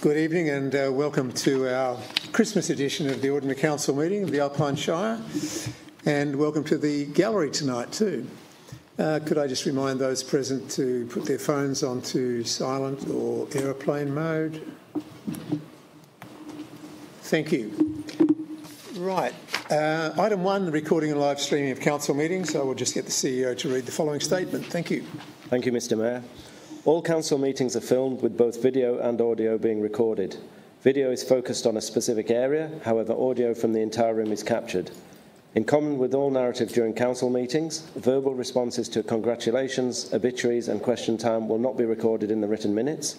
Good evening and welcome to our Christmas edition of the Ordinary Council meeting of the Alpine Shire, and welcome to the gallery tonight too. Could I just remind those present to put their phones onto silent or aeroplane mode? Thank you. Right. Item 1, the recording and live streaming of council meetings. I will just get the CEO to read the following statement. Thank you. Thank you, Mr. Mayor. All council meetings are filmed with both video and audio being recorded. Video is focused on a specific area, however audio from the entire room is captured. In common with all narrative during council meetings, verbal responses to congratulations, obituaries and question time will not be recorded in the written minutes.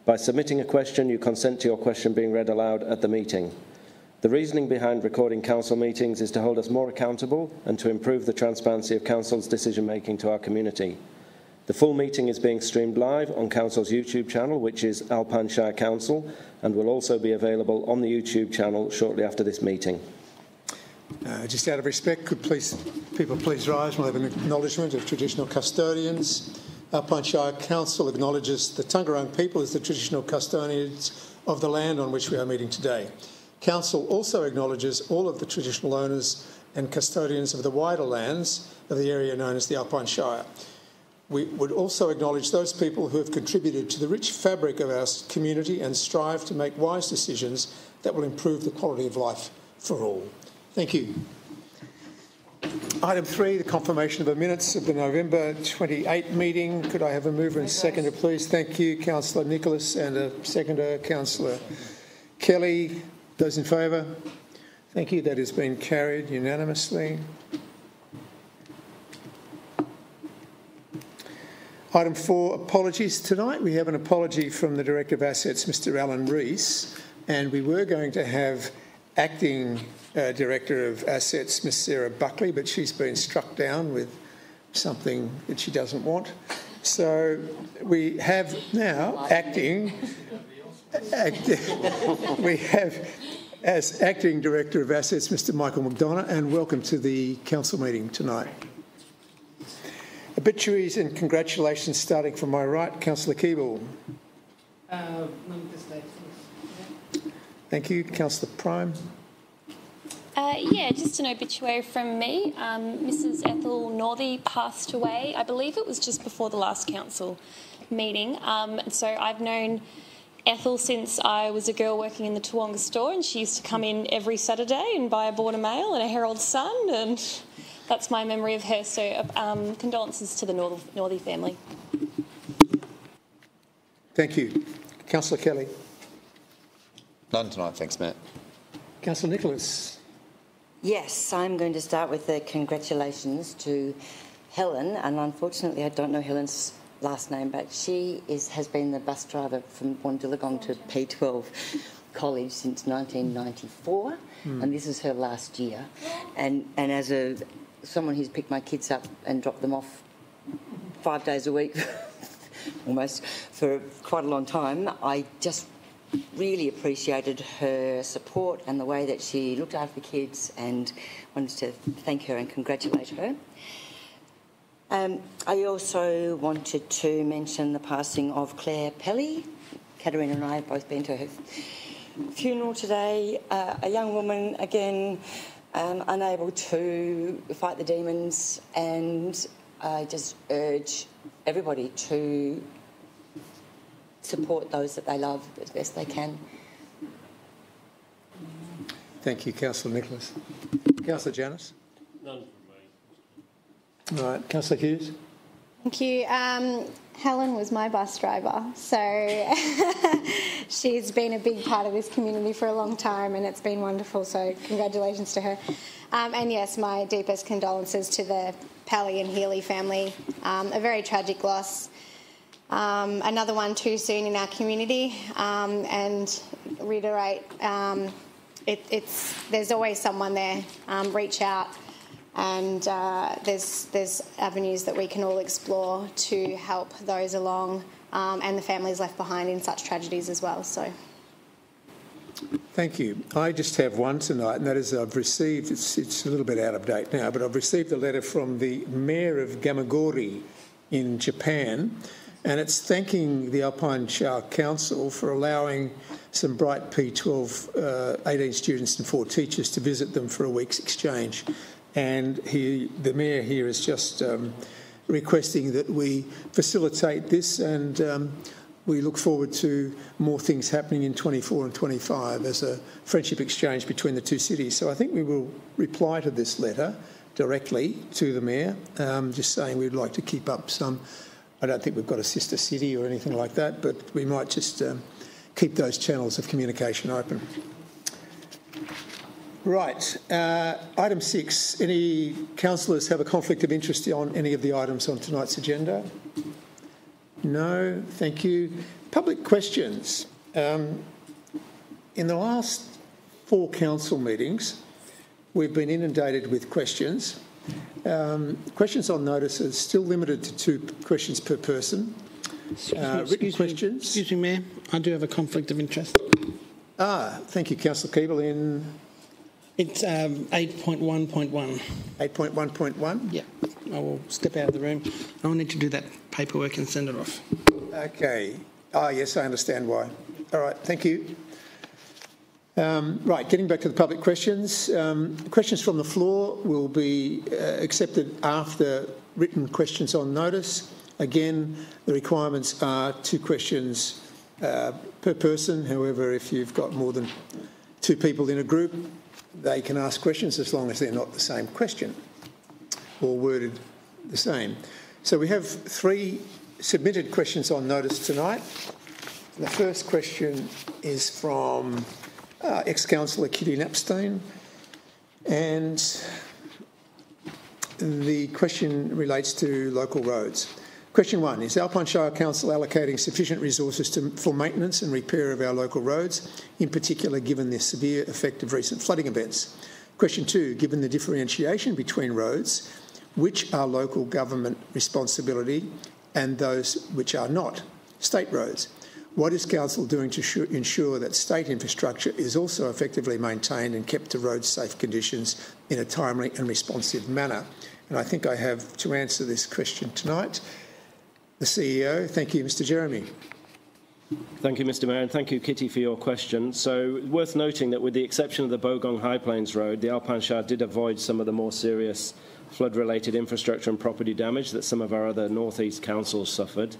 By submitting a question, you consent to your question being read aloud at the meeting. The reasoning behind recording council meetings is to hold us more accountable and to improve the transparency of council's decision-making to our community. The full meeting is being streamed live on Council's YouTube channel, which is Alpine Shire Council, and will also be available on the YouTube channel shortly after this meeting. Just out of respect, could people please rise? We'll have an acknowledgement of traditional custodians. Alpine Shire Council acknowledges the Taungurung people as the traditional custodians of the land on which we are meeting today. Council also acknowledges all of the traditional owners and custodians of the wider lands of the area known as the Alpine Shire. We would also acknowledge those people who have contributed to the rich fabric of our community and strive to make wise decisions that will improve the quality of life for all. Thank you. Item 3, the confirmation of the minutes of the November 28 meeting. Could I have a mover and seconder, please? Thank you, Councillor Nicholas, and a seconder, Councillor Kelly. Those in favour? Thank you. That has been carried unanimously. Item 4, apologies. Tonight we have an apology from the Director of Assets, Mr Alan Rees, and we were going to have Acting Director of Assets, Miss Sarah Buckley, but she's been struck down with something that she doesn't want. So we have now we have as Acting Director of Assets, Mr Michael McDonough, and welcome to the council meeting tonight. Obituaries and congratulations, starting from my right, Councillor Keeble. Thank you. Councillor Prime. Yeah, just an obituary from me. Mrs Ethel Northey passed away. I believe it was just before the last council meeting. So I've known Ethel since I was a girl working in the Toowoomba store, and she used to come in every Saturday and buy a Border Mail and a Herald Sun, and that's my memory of her. So condolences to the Northey family. Thank you. Councillor Kelly. None tonight, thanks, Matt. Councillor Nicholas. Yes, I'm going to start with the congratulations to Helen, and unfortunately I don't know Helen's last name, but she has been the bus driver from Wandillagong to P12 College since 1994, and this is her last year. And as someone who's picked my kids up and dropped them off 5 days a week, almost, for quite a long time, I just really appreciated her support and the way that she looked after the kids, and wanted to thank her and congratulate her. I also wanted to mention the passing of Claire Pelly. Katerina and I have both been to her funeral today. A young woman, again, unable to fight the demons, and I just urge everybody to support those that they love as best they can. Thank you, Councillor Nicholas. Councillor Janice. None from me. All right, Councillor Hughes. Thank you. Helen was my bus driver, so she's been a big part of this community for a long time, and it's been wonderful, so congratulations to her. And yes, my deepest condolences to the Pally and Healy family. A very tragic loss. Another one too soon in our community, and reiterate, there's always someone there. Reach out, and there's avenues that we can all explore to help those along, and the families left behind in such tragedies as well. So, thank you. I just have one tonight, and that is I've received. It's a little bit out of date now, but I've received a letter from the Mayor of Gamagori in Japan. and it's thanking the Alpine Shire Council for allowing some bright P12 18 students and 4 teachers to visit them for a week's exchange. And the Mayor here is just requesting that we facilitate this, and we look forward to more things happening in 24 and 25 as a friendship exchange between the 2 cities. So I think we will reply to this letter directly to the Mayor, just saying we'd like to keep up some. I don't think we've got a sister city or anything like that, but we might just keep those channels of communication open. Right, item 6. Any councillors have a conflict of interest on any of the items on tonight's agenda? No, thank you. Public questions. In the last 4 council meetings, we've been inundated with questions. Questions on notice are still limited to 2 questions per person. Written questions. Excuse me, Mayor. I do have a conflict of interest. Thank you, Councillor Keeble. It's 8.1.1. 8.1.1? Yeah. I will step out of the room. I'll need to do that paperwork and send it off. Okay. Yes, I understand why. All right, thank you. Right, getting back to the public questions. Questions from the floor will be accepted after written questions on notice. Again, the requirements are 2 questions per person. However, if you've got more than 2 people in a group, they can ask questions as long as they're not the same question or worded the same. So we have 3 submitted questions on notice tonight. The first question is from ex-councillor Kitty Napstein, and the question relates to local roads. Question 1, is Alpine Shire Council allocating sufficient resources for maintenance and repair of our local roads, in particular given the severe effect of recent flooding events? Question 2, given the differentiation between roads, which are local government responsibility and those which are not, state roads? What is Council doing to ensure that state infrastructure is also effectively maintained and kept to road safe conditions in a timely and responsive manner? And I think I have to answer this question tonight. The CEO. Thank you, Mr. Jeremy. Thank you, Mr. Mayor, and thank you, Kitty, for your question. So, worth noting that with the exception of the Bogong High Plains Road, the Alpine Shire did avoid some of the more serious flood-related infrastructure and property damage that some of our other North East councils suffered.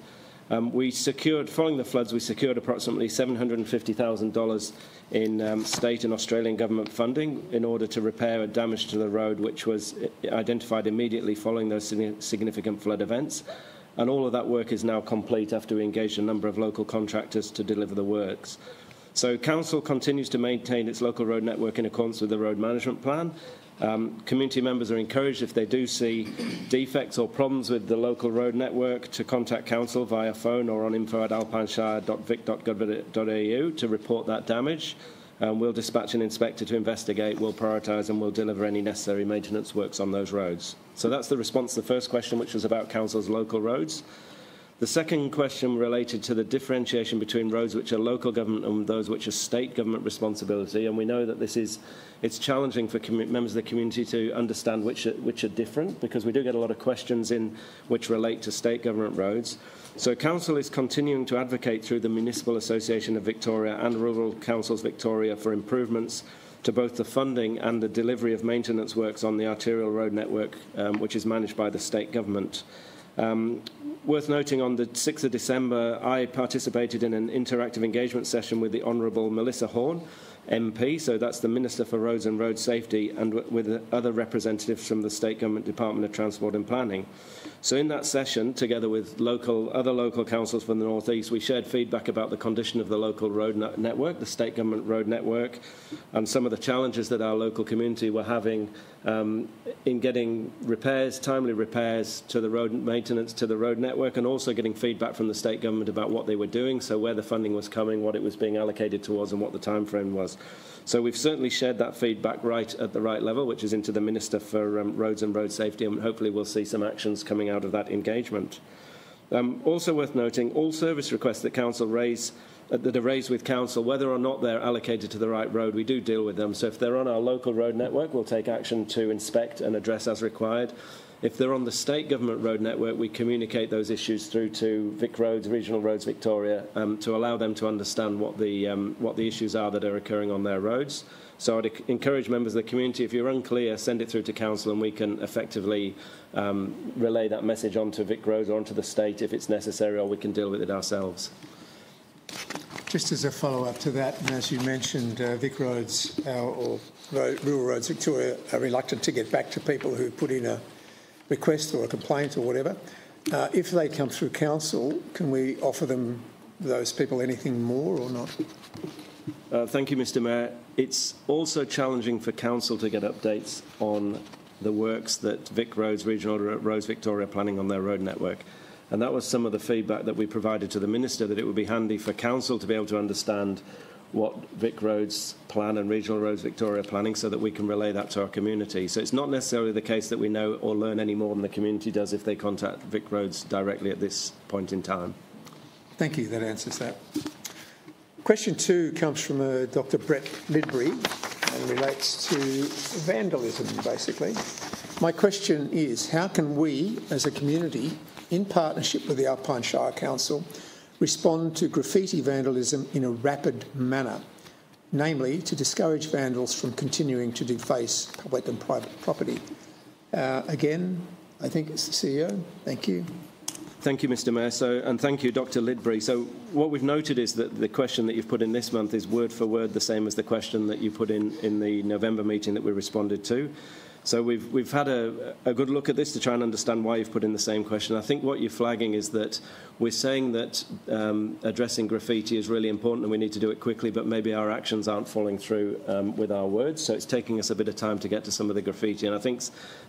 Following the floods, we secured approximately $750,000 in state and Australian government funding in order to repair damage to the road, which was identified immediately following those significant flood events. And all of that work is now complete after we engaged a number of local contractors to deliver the works. So Council continues to maintain its local road network in accordance with the Road Management Plan. Community members are encouraged, if they do see defects or problems with the local road network, to contact Council via phone or on info@alpineshire.vic.gov.au to report that damage. We'll dispatch an inspector to investigate, we'll prioritise and we'll deliver any necessary maintenance works on those roads. So that's the response to the first question, which was about Council's local roads. The second question related to the differentiation between roads which are local government and those which are state government responsibility, and we know that it's challenging for members of the community to understand which are different, because we do get a lot of questions in which relate to state government roads. So Council is continuing to advocate through the Municipal Association of Victoria and Rural Councils Victoria for improvements to both the funding and the delivery of maintenance works on the arterial road network, which is managed by the state government. Worth noting, on the 6th of December, I participated in an interactive engagement session with the Honourable Melissa Horn, MP, so that's the Minister for Roads and Road Safety, and with other representatives from the State Government Department of Transport and Planning. So in that session, together with other local councils from the North East, we shared feedback about the condition of the local road network, the state government road network, and some of the challenges that our local community were having in getting repairs, timely repairs to the road maintenance, to the road network, and also getting feedback from the state government about what they were doing, so where the funding was coming, what it was being allocated towards, and what the time frame was. So we've certainly shared that feedback right at the right level, which is into the Minister for Roads and Road Safety, and hopefully we'll see some actions coming out of that engagement. Also worth noting, all service requests that Council that are raised with Council, whether or not they're allocated to the right road, we do deal with them. So if they're on our local road network, we'll take action to inspect and address as required. If they're on the state government road network, we communicate those issues through to Vic Roads, Regional Roads Victoria, to allow them to understand what the issues are that are occurring on their roads. So I'd encourage members of the community, if you're unclear, send it through to council and we can effectively relay that message onto Vic Roads or onto the state if it's necessary, or we can deal with it ourselves. Just as a follow-up to that, and as you mentioned, Vic Roads or Rural Roads Victoria are reluctant to get back to people who put in a request or a complaint or whatever. If they come through council, can we offer those people anything more or not? Thank you, Mr. Mayor. It's also challenging for council to get updates on the works that Vic Roads, Regional Roads Victoria are planning on their road network. And that was some of the feedback that we provided to the Minister, that it would be handy for council to be able to understand what Vic Roads plan and Regional Roads Victoria are planning, so that we can relay that to our community. So it's not necessarily the case that we know or learn any more than the community does if they contact Vic Roads directly at this point in time. Thank you. That answers that. Question 2 comes from Dr. Brett Lidbury and relates to vandalism, basically. My question is, how can we, as a community, in partnership with the Alpine Shire Council, respond to graffiti vandalism in a rapid manner, namely to discourage vandals from continuing to deface public and private property? Again, I think it's the CEO. Thank you. Thank you, Mr. Mayor. And thank you, Dr. Lidbury. So what we've noted is that the question that you've put in this month is word for word the same as the question that you put in the November meeting that we responded to. So we've had a good look at this to try and understand why you've put in the same question. I think what you're flagging is that we're saying that addressing graffiti is really important and we need to do it quickly, but maybe our actions aren't following through with our words. So it's taking us a bit of time to get to some of the graffiti. And I think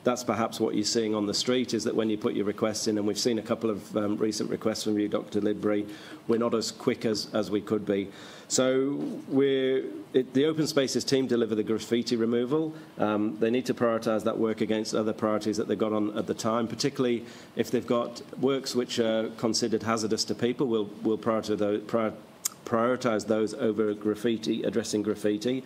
that's perhaps what you're seeing on the street, is that when you put your requests in, and we've seen a couple of recent requests from you, Dr. Lidbury, we're not as quick as we could be. So the Open Spaces team deliver the graffiti removal. They need to prioritise that work against other priorities that they've got on at the time, particularly if they've got works which are considered hazardous to people. We'll prioritise those over graffiti, addressing graffiti.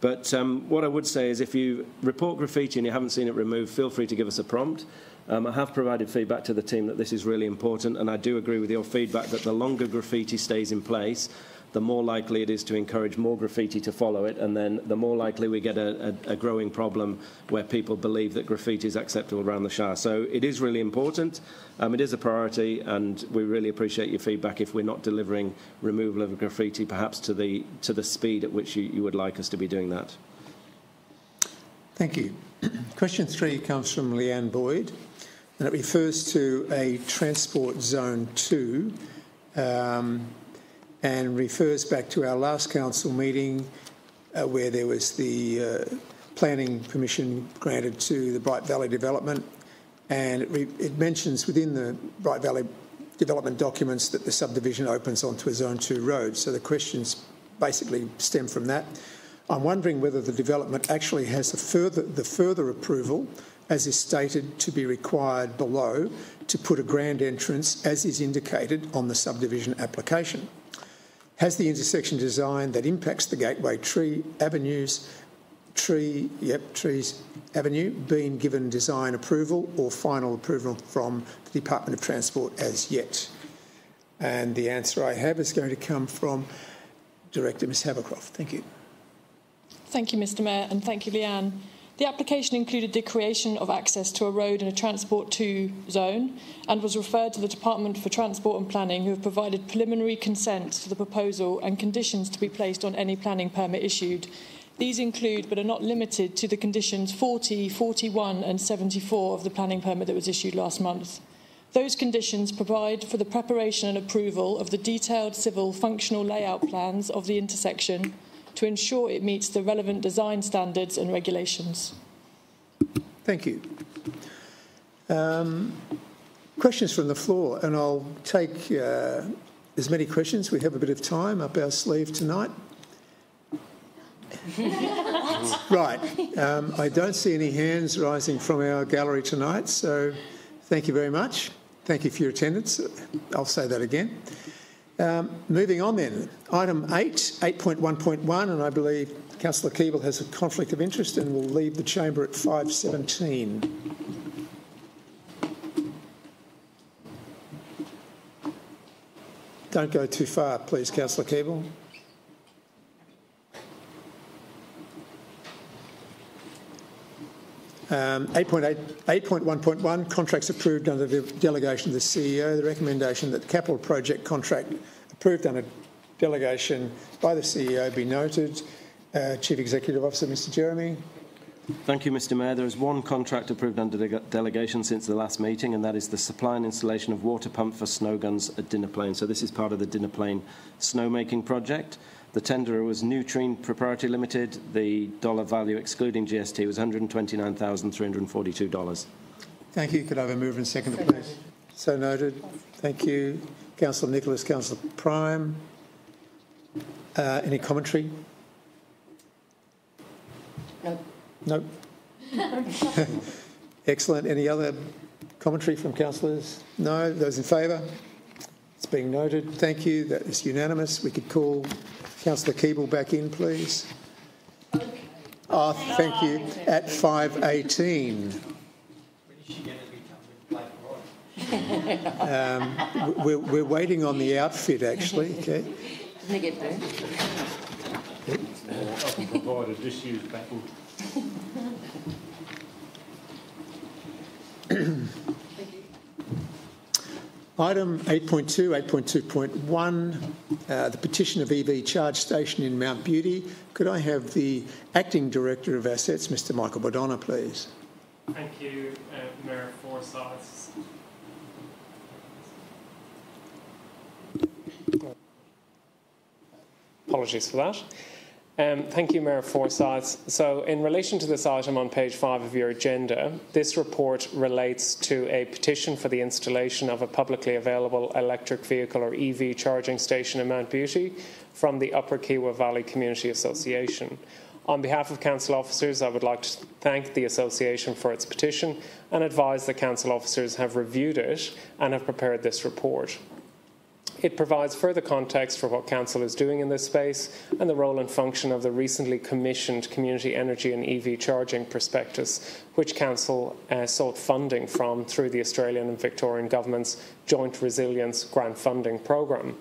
But what I would say is, if you report graffiti and you haven't seen it removed, feel free to give us a prompt. I have provided feedback to the team that this is really important, and I do agree with your feedback that the longer graffiti stays in place, the more likely it is to encourage more graffiti to follow it, and then the more likely we get a growing problem where people believe that graffiti is acceptable around the Shire. So it is really important, it is a priority, and we really appreciate your feedback if we're not delivering removal of graffiti perhaps to the speed at which you would like us to be doing that. Thank you. Question 3 comes from Leanne Boyd, and it refers to a Transport Zone 2, and refers back to our last council meeting where there was the planning permission granted to the Bright Valley development, and it mentions within the Bright Valley development documents that the subdivision opens onto a Zone 2 road. So the questions basically stem from that. I'm wondering whether the development actually has the further approval, as is stated to be required below, to put a grand entrance as is indicated on the subdivision application. Has the intersection design that impacts the Gateway Trees Avenue been given design approval or final approval from the Department of Transport as yet? And the answer I have is going to come from Director Ms Havercroft. Thank you. Thank you, Mr Mayor, and thank you, Leanne. The application included the creation of access to a road in a Transport 2 zone and was referred to the Department for Transport and Planning, who have provided preliminary consent to the proposal and conditions to be placed on any planning permit issued. These include, but are not limited to, the conditions 40, 41 and 74 of the planning permit that was issued last month. Those conditions provide for the preparation and approval of the detailed civil functional layout plans of the intersection to ensure it meets the relevant design standards and regulations. Thank you. Questions from the floor, and I'll take as many questions. We have a bit of time up our sleeve tonight. Right. I don't see any hands rising from our gallery tonight, so thank you very much. Thank you for your attendance. I'll say that again. Moving on then, item 8.1.1, and I believe Councillor Keeble has a conflict of interest and will leave the chamber at 5:17. Don't go too far, please, Councillor Keeble. Um, 8.1.1, contracts approved under the delegation of the CEO. The recommendation that the capital project contract approved under delegation by the CEO be noted. Chief Executive Officer, Mr Jeremy. Thank you, Mr Mayor. There is one contract approved under delegation since the last meeting, and that is the supply and installation of water pump for snow guns at Dinner Plain. So this is part of the Dinner Plain snowmaking project. The tenderer was Nutrien Proprietary Limited. The dollar value, excluding GST, was $129,342. Thank you. Could I have a mover and seconder, please? So noted. Thank you. Councillor Nicholas, Councillor Prime. Any commentary? No. No. Excellent. Any other commentary from councillors? No. Those in favour? It's being noted. Thank you. That is unanimous. We could call Councillor Keeble back in, please. Oh, thank you. At 5:18. We're waiting on the outfit, actually. Okay. Didn't get there? I can provide a disused baton. Item 8.2, 8.2.1, the petition of EV charge station in Mount Beauty. Could I have the Acting Director of Assets, Mr Michael Bordona, please? Thank you, Mayor Forsyth. Apologies for that. Thank you, Mayor Forsyth. So in relation to this item on page 5 of your agenda, this report relates to a petition for the installation of a publicly available electric vehicle or EV charging station in Mount Beauty from the Upper Kiewa Valley Community Association. On behalf of council officers, I would like to thank the association for its petition and advise that council officers have reviewed it and have prepared this report. It provides further context for what Council is doing in this space and the role and function of the recently commissioned Community Energy and EV Charging Prospectus, which Council sought funding from through the Australian and Victorian Government's Joint Resilience Grant Funding Programme.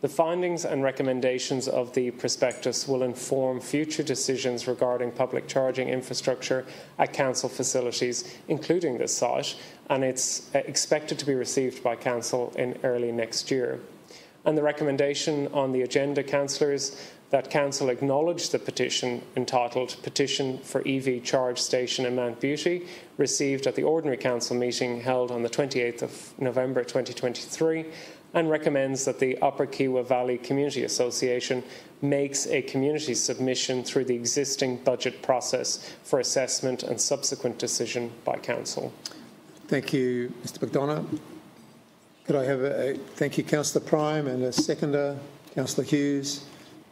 The findings and recommendations of the prospectus will inform future decisions regarding public charging infrastructure at council facilities, including this site, and it's expected to be received by council in early next year. And the recommendation on the agenda, councillors, that council acknowledge the petition entitled Petition for EV Charge Station in Mount Beauty, received at the ordinary council meeting held on the 28th of November 2023, and recommends that the Upper Kiewa Valley Community Association makes a community submission through the existing budget process for assessment and subsequent decision by council. Thank you, Mr McDonough. Could I have a thank you, Councillor Prime, and a seconder, Councillor Hughes.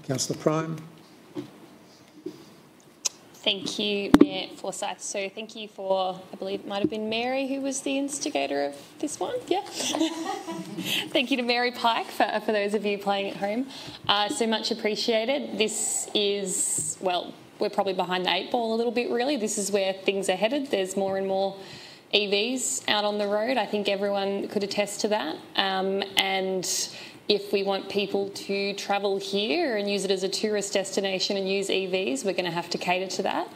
Councillor Prime. Thank you, Mayor Forsyth. So thank you for, I believe it might have been Mary who was the instigator of this one. Yeah. Thank you to Mary Pike for those of you playing at home. So much appreciated. This is, well, we're probably behind the 8 ball a little bit, really. This is where things are headed. There's more and more EVs out on the road. I think everyone could attest to that. And if we want people to travel here and use it as a tourist destination and use EVs, we're going to have to cater to that.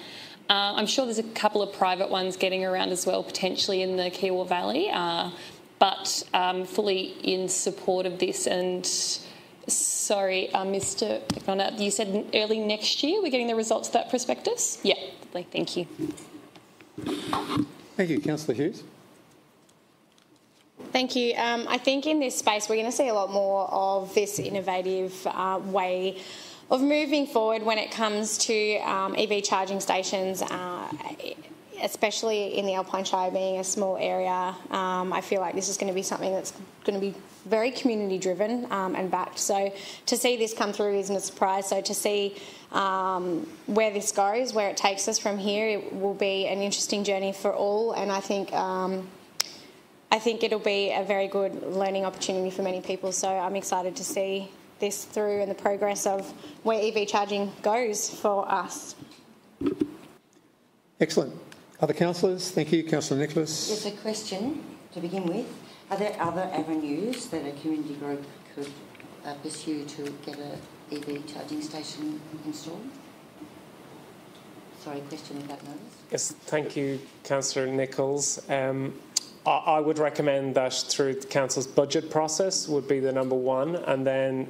I'm sure there's a couple of private ones getting around as well, potentially in the Kiewa Valley, but fully in support of this. And sorry, Mr McDonough, you said early next year we're getting the results of that prospectus? Yeah, lovely. Thank you. Thank you. Councillor Hughes. Thank you. I think in this space we're going to see a lot more of this innovative way of moving forward when it comes to EV charging stations, especially in the Alpine Shire being a small area. I feel like this is going to be something that's going to be very community driven and backed. So to see this come through isn't a surprise. So to see where this goes, where it takes us from here, it will be an interesting journey for all. And I think it'll be a very good learning opportunity for many people. So I'm excited to see this through and the progress of where EV charging goes for us. Excellent. Other councillors? Thank you. Councillor Nicholas. Just a question to begin with. Are there other avenues that a community group could pursue to get a EV charging station installed? Sorry, question without notice. Yes, thank you, Councillor Nichols. I would recommend that through the Council's budget process would be the number one, and then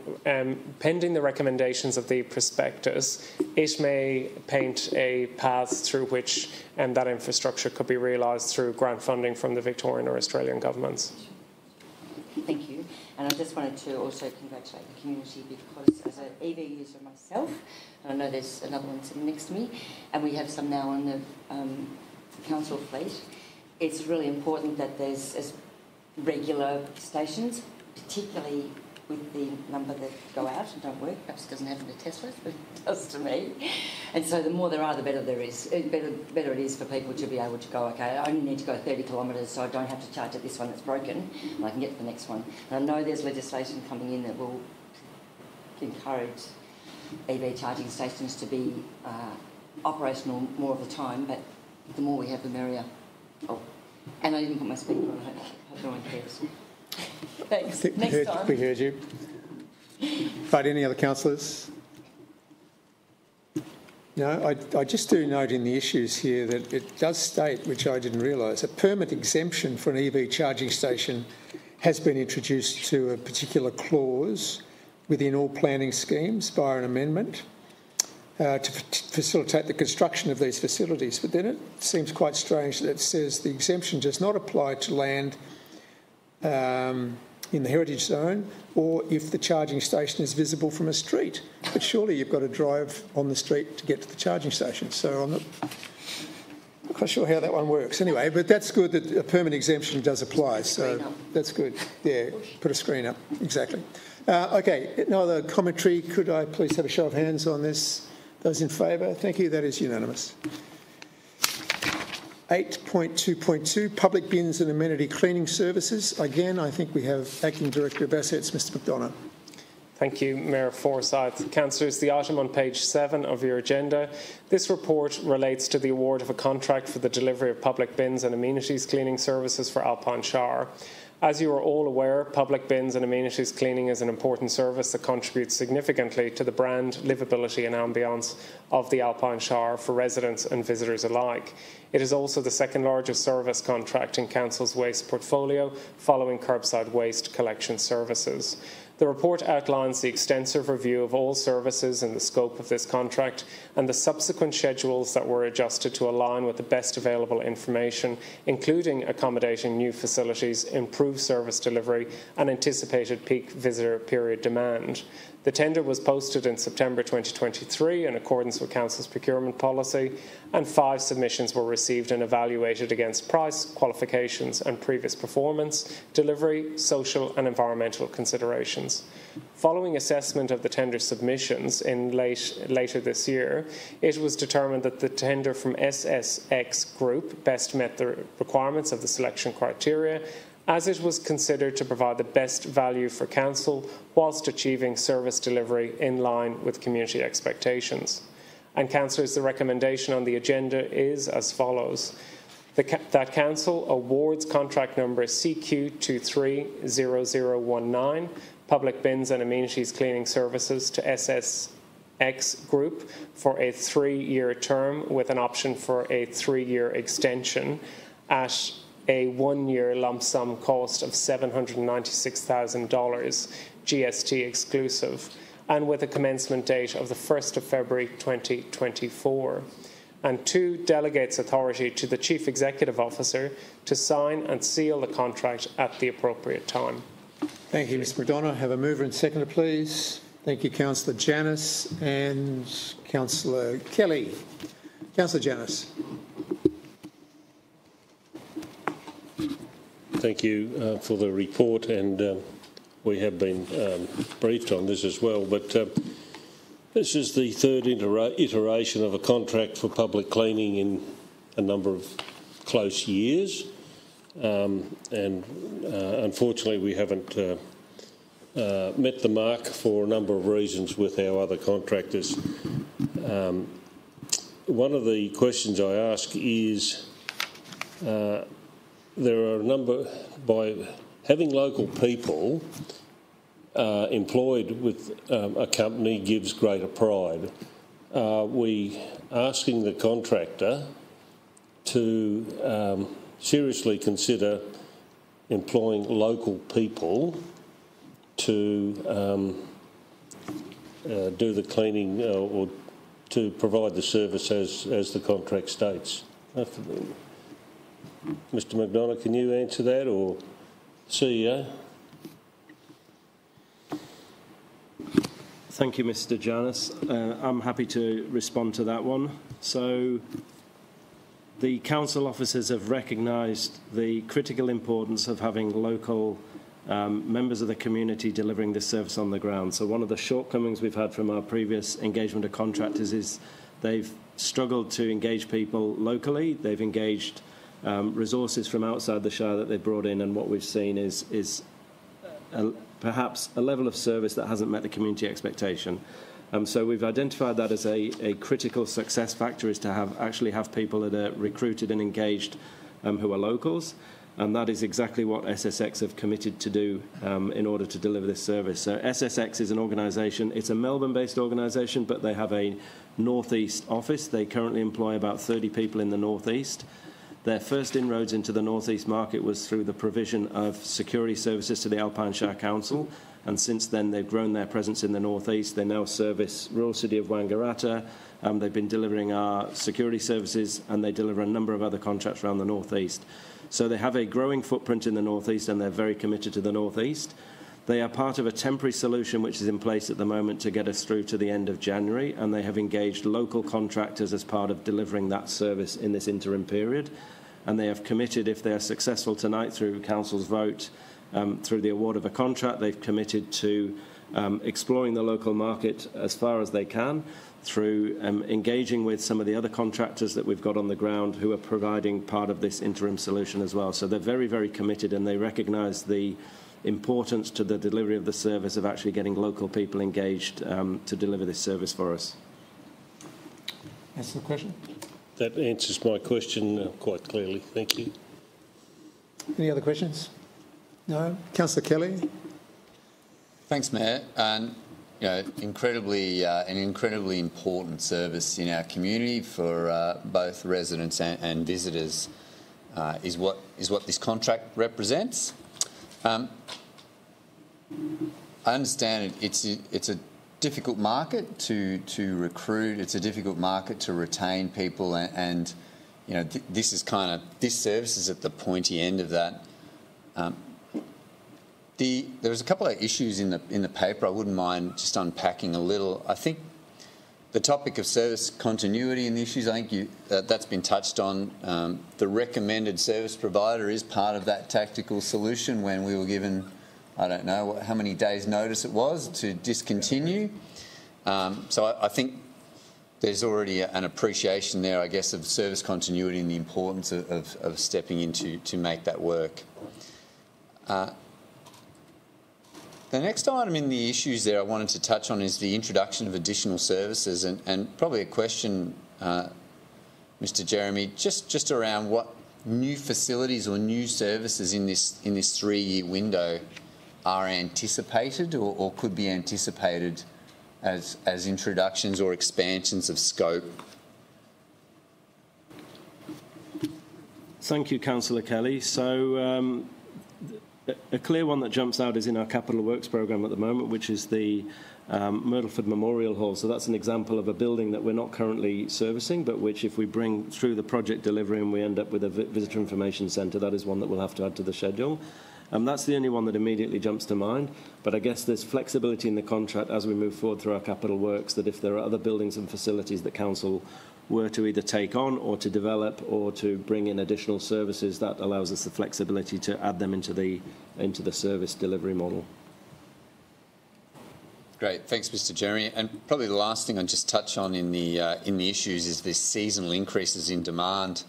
pending the recommendations of the prospectus, it may paint a path through which that infrastructure could be realised through grant funding from the Victorian or Australian governments. Thank you. And I just wanted to also congratulate the community because as an EV user myself, and I know there's another one sitting next to me, and we have some now on the council fleet, it's really important that there's as regular stations, particularly with the number that go out and don't work. Perhaps it doesn't happen to Teslas, but it does to me. And so the more there are, the better there is. Better it is for people to be able to go, okay, I only need to go 30 kilometres so I don't have to charge at this one that's broken and I can get to the next one. And I know there's legislation coming in that will encourage EV charging stations to be operational more of the time, but the more we have, the merrier. Oh, and I didn't put my speaker on. I hope no one cares. Thanks. Next time. We heard you. Right, any other councillors? No, I just do note in the issues here that it does state, which I didn't realise, a permit exemption for an EV charging station has been introduced to a particular clause within all planning schemes by an amendment to facilitate the construction of these facilities. But then it seems quite strange that it says the exemption does not apply to land in the heritage zone or if the charging station is visible from a street. But surely you've got to drive on the street to get to the charging station. So I'm not quite sure how that one works. Anyway, but that's good that a permit exemption does apply. So that's good. Yeah, put a screen up. Exactly. Okay, no other commentary. Could I please have a show of hands on this? Those in favour? Thank you. That is unanimous. 8.2.2, public bins and amenity cleaning services. Again, I think we have Acting Director of Assets, Mr McDonough. Thank you, Mayor Forsyth. Councillors, the item on page 7 of your agenda. This report relates to the award of a contract for the delivery of public bins and amenities cleaning services for Alpine Shower. As you are all aware, public bins and amenities cleaning is an important service that contributes significantly to the brand, livability and ambience of the Alpine Shower for residents and visitors alike. It is also the second largest service contract in Council's waste portfolio, following curbside waste collection services. The report outlines the extensive review of all services in the scope of this contract and the subsequent schedules that were adjusted to align with the best available information, including accommodating new facilities, improved service delivery and anticipated peak visitor period demand. The tender was posted in September 2023 in accordance with Council's procurement policy, and 5 submissions were received and evaluated against price, qualifications and previous performance, delivery, social and environmental considerations. Following assessment of the tender submissions later this year, it was determined that the tender from SSX Group best met the requirements of the selection criteria, as it was considered to provide the best value for Council whilst achieving service delivery in line with community expectations. And Councillors, the recommendation on the agenda is as follows. That Council awards contract number CQ230019, Public Bins and Amenities Cleaning Services to SSX Group for a 3-year term with an option for a 3-year extension at a 1-year lump sum cost of $796,000, GST exclusive, and with a commencement date of the 1st of February 2024. And 2, delegates authority to the Chief Executive Officer to sign and seal the contract at the appropriate time. Thank you, Mr McDonough. Have a mover and seconder, please. Thank you, Councillor Janus and Councillor Kelly. Councillor Janus. Thank you for the report, and we have been briefed on this as well, but this is the 3rd iteration of a contract for public cleaning in a number of close years, and unfortunately we haven't met the mark for a number of reasons with our other contractors. One of the questions I ask is there are a number, by having local people employed with a company gives greater pride. We asking the contractor to seriously consider employing local people to do the cleaning or to provide the service as the contract states. Mr McDonough, can you answer that, or CEO? Thank you, Mr. Janus. I'm happy to respond to that one. So, the council officers have recognised the critical importance of having local members of the community delivering this service on the ground. So one of the shortcomings we've had from our previous engagement of contractors is they've struggled to engage people locally. They've engaged resources from outside the Shire that they've brought in, and what we've seen is perhaps a level of service that hasn't met the community expectation. So we've identified that as a critical success factor, is to actually have people that are recruited and engaged who are locals. And that is exactly what SSX have committed to do in order to deliver this service. So SSX is an organisation, it's a Melbourne-based organisation, but they have a North East office. They currently employ about 30 people in the North East. Their first inroads into the North East market was through the provision of security services to the Alpine Shire Council, and since then they've grown their presence in the North East. They now service rural city of Wangaratta. They've been delivering our security services, and they deliver a number of other contracts around the North East. So they have a growing footprint in the North East, and they're very committed to the North East. They are part of a temporary solution which is in place at the moment to get us through to the end of January, and they have engaged local contractors as part of delivering that service in this interim period. And they have committed, if they are successful tonight through Council's vote, through the award of a contract, they've committed to exploring the local market as far as they can, through engaging with some of the other contractors that we've got on the ground who are providing part of this interim solution as well. So they're very, very committed, and they recognise the importance to the delivery of the service of actually getting local people engaged to deliver this service for us. Answer the question. That answers my question quite clearly. Thank you. Any other questions? No? Councillor Kelly. Thanks, Mayor. And an incredibly important service in our community for both residents and visitors is what this contract represents. I understand it's a difficult market to recruit. It's a difficult market to retain people, and this service is at the pointy end of that. There was a couple of issues in the paper I wouldn't mind just unpacking a little. I think the topic of service continuity and the issues, I think that's been touched on. The recommended service provider is part of that tactical solution when we were given, I don't know how many days' notice it was to discontinue. So I think there's already an appreciation there, I guess, of service continuity and the importance of stepping in to make that work. The next item in the issues there I wanted to touch on is the introduction of additional services, and probably a question, Mr. Jeremy, just around what new facilities or new services in this 3-year window are anticipated or could be anticipated as introductions or expansions of scope. Thank you, Councillor Kelly. So a clear one that jumps out is in our capital works programme at the moment, which is the Myrtleford Memorial Hall. So that's an example of a building that we're not currently servicing, but which, if we bring through the project delivery and we end up with a visitor information centre, that is one that we'll have to add to the schedule. That's the only one that immediately jumps to mind, but I guess there's flexibility in the contract as we move forward through our capital works, that if there are other buildings and facilities that Council were to either take on or to develop or to bring in additional services, that allows us the flexibility to add them into the service delivery model. Great, thanks, Mr. Jeremy. And probably the last thing I'll just touch on in the issues is this seasonal increases in demand.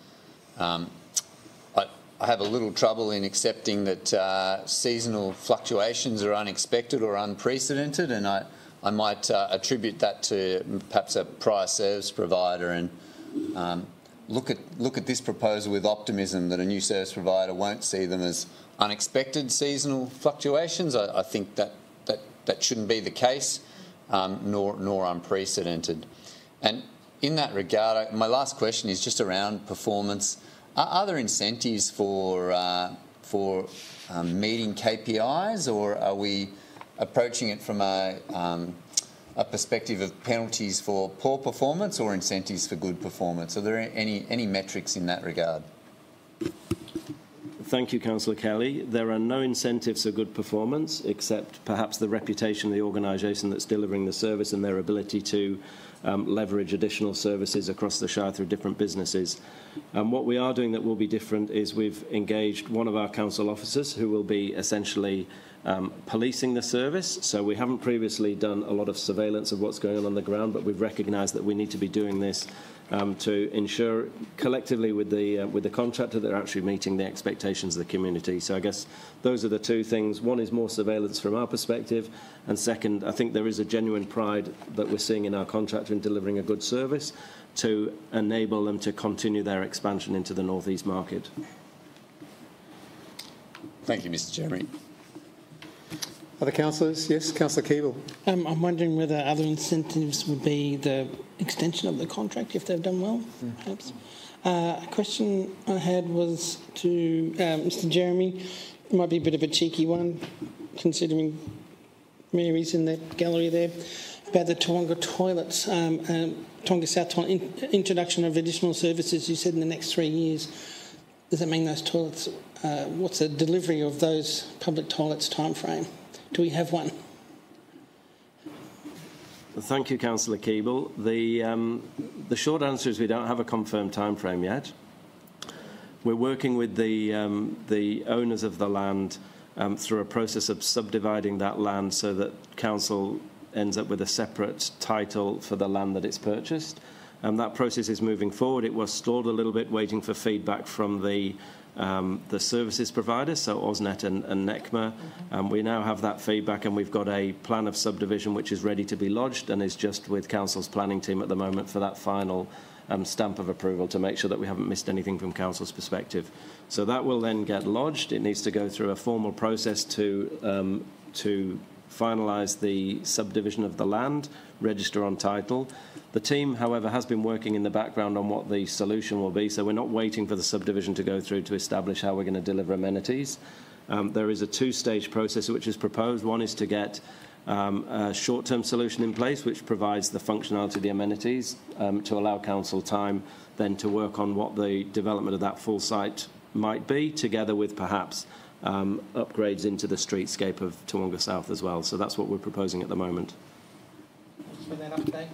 I have a little trouble in accepting that seasonal fluctuations are unexpected or unprecedented, and I might attribute that to perhaps a prior service provider and look at this proposal with optimism that a new service provider won't see them as unexpected seasonal fluctuations. I think that that shouldn't be the case, nor unprecedented. And in that regard, my last question is just around performance. Are there incentives for meeting KPIs, or are we approaching it from a perspective of penalties for poor performance or incentives for good performance? Are there any metrics in that regard? Thank you, Councillor Kelly. There are no incentives for good performance, except perhaps the reputation of the organisation that's delivering the service and their ability to leverage additional services across the Shire through different businesses. What we are doing that will be different is we've engaged one of our council officers who will be essentially policing the service. So we haven't previously done a lot of surveillance of what's going on the ground, but we've recognised that we need to be doing this to ensure collectively with the contractor that they're actually meeting the expectations of the community. So I guess those are the two things. One is more surveillance from our perspective, and second, I think there is a genuine pride that we're seeing in our contractor in delivering a good service to enable them to continue their expansion into the North East market. Thank you, Mr. Chairman. Other councillors? Yes, Councillor Keeble. I'm wondering whether other incentives would be the extension of the contract if they've done well, perhaps. A question I had was to Mr. Jeremy. It might be a bit of a cheeky one, considering Mary's in that gallery there, about the Toowoomba toilets, Toowoomba South toilet, introduction of additional services, you said in the next 3 years. Does that mean those toilets, what's the delivery of those public toilets time frame? Do we have one? Thank you, Councillor Keeble. The short answer is we don't have a confirmed time frame yet. We're working with the owners of the land through a process of subdividing that land so that council ends up with a separate title for the land that it's purchased. That process is moving forward. It was stalled a little bit waiting for feedback from the services providers, so AusNet and NECMA. We now have that feedback, and we've got a plan of subdivision which is ready to be lodged and is just with Council's planning team at the moment for that final stamp of approval to make sure that we haven't missed anything from Council's perspective. So that will then get lodged. It needs to go through a formal process to finalise the subdivision of the land, register on title. The team, however, has been working in the background on what the solution will be, so we're not waiting for the subdivision to go through to establish how we're going to deliver amenities. There is a two-stage process which is proposed. One is to get a short-term solution in place which provides the functionality of the amenities to allow council time then to work on what the development of that full site might be, together with perhaps upgrades into the streetscape of Toowoomba South as well. So that's what we're proposing at the moment. Thanks for that update.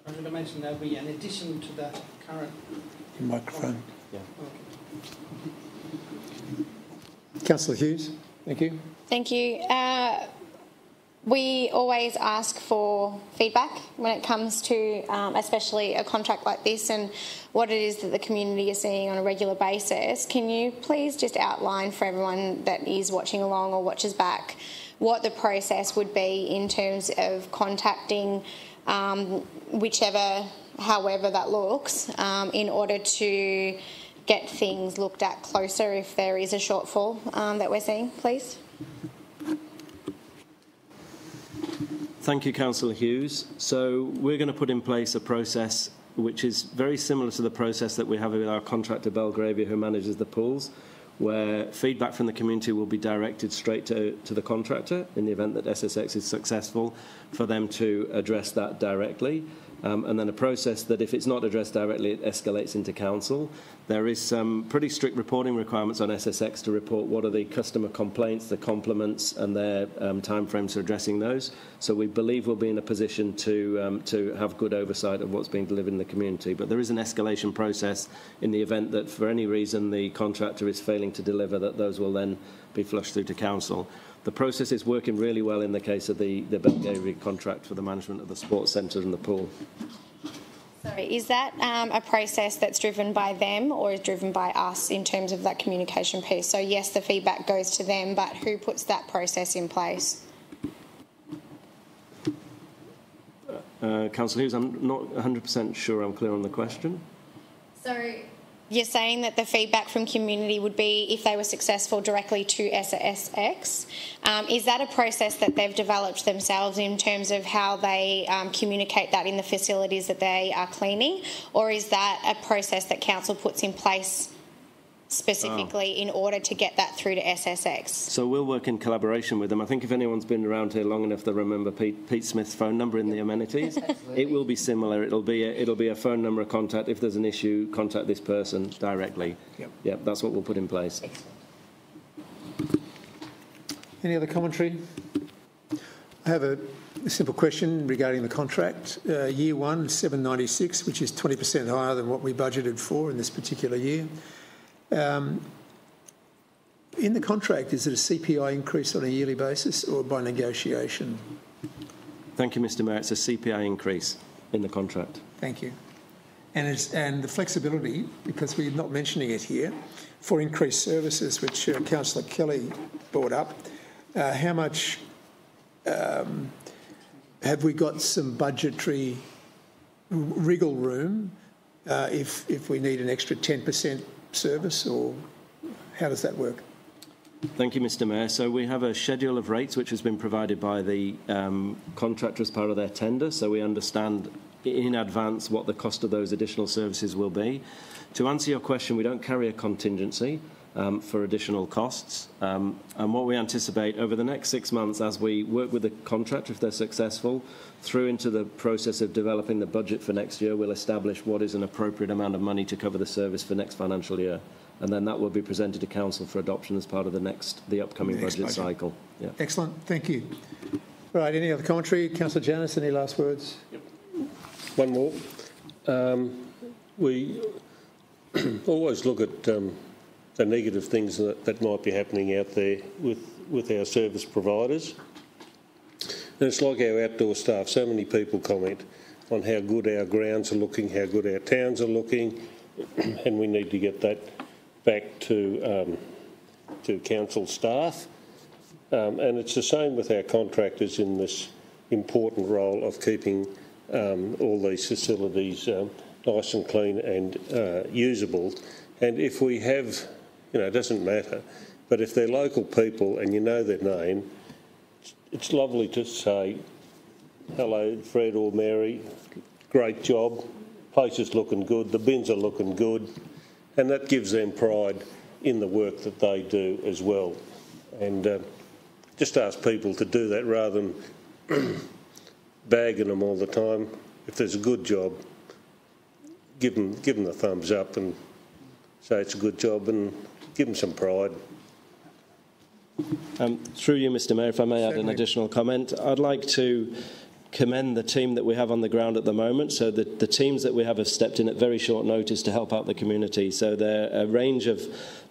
I should have mentioned that we, in addition to the current Microphone. Yeah. Councillor Hughes. Thank you. Thank you. We always ask for feedback when it comes to especially a contract like this and what it is that the community is seeing on a regular basis. Can you please just outline for everyone that is watching along or watches back what the process would be in terms of contacting however that looks, in order to get things looked at closer if there is a shortfall that we're seeing, please? Thank you, Councillor Hughes. So we're going to put in place a process which is very similar to the process that we have with our contractor Belgravia, who manages the pools, where feedback from the community will be directed straight to the contractor in the event that SSX is successful, for them to address that directly. And then a process that if it's not addressed directly, it escalates into council. There is some pretty strict reporting requirements on SSX to report what are the customer complaints, the compliments, and their timeframes for addressing those. So we believe we'll be in a position to have good oversight of what's being delivered in the community. But there is an escalation process in the event that for any reason the contractor is failing to deliver, that those will then be flushed through to council. The process is working really well in the case of the Belgravia contract for the management of the sports centre and the pool. Sorry, is that a process that's driven by them or is driven by us in terms of that communication piece? So yes, the feedback goes to them, but who puts that process in place? Councillor Hughes, I'm not 100% sure I'm clear on the question. So you're saying that the feedback from community would be, if they were successful, directly to SSX. Is that a process that they've developed themselves in terms of how they communicate that in the facilities that they are cleaning, or is that a process that council puts in place specifically in order to get that through to SSX? So we'll work in collaboration with them. I think if anyone's been around here long enough, they'll remember Pete Smith's phone number in the amenities. It will be similar. It'll be a phone number of contact. If there's an issue, contact this person directly. Yep, that's what we'll put in place. Any other commentary? I have a simple question regarding the contract. Year 1, 796, which is 20% higher than what we budgeted for in this particular year. In the contract, is it a CPI increase on a yearly basis or by negotiation? Thank you, Mr Mayor. It's a CPI increase in the contract. Thank you. And the flexibility, because we're not mentioning it here, for increased services, which Councillor Kelly brought up, how much have we got some budgetary wriggle room if we need an extra 10% service, or how does that work? Thank you, Mr Mayor. So we have a schedule of rates which has been provided by the contractor as part of their tender, so we understand in advance what the cost of those additional services will be. To answer your question, we don't carry a contingency for additional costs, and what we anticipate over the next 6 months as we work with the contractor, if they're successful, through into the process of developing the budget for next year, we'll establish what is an appropriate amount of money to cover the service for next financial year, and then that will be presented to Council for adoption as part of the upcoming budget cycle. Yeah. Excellent, thank you. Right, any other commentary? Councillor Janus, any last words? Yep. One more. We always look at the negative things that might be happening out there with our service providers. And it's like our outdoor staff. So many people comment on how good our grounds are looking, how good our towns are looking, and we need to get that back to council staff. And it's the same with our contractors in this important role of keeping all these facilities nice and clean and usable. And if we have, it doesn't matter, but if they're local people and you know their name, it's lovely to say, hello, Fred or Mary, great job, place is looking good, the bins are looking good, and that gives them pride in the work that they do as well. And just ask people to do that rather than bagging them all the time. If there's a good job, give them the thumbs up and say it's a good job and give them some pride. Through you, Mr Mayor, if I may add an additional comment, I'd like to commend the team that we have on the ground at the moment. So the teams that we have stepped in at very short notice to help out the community. So they're a range of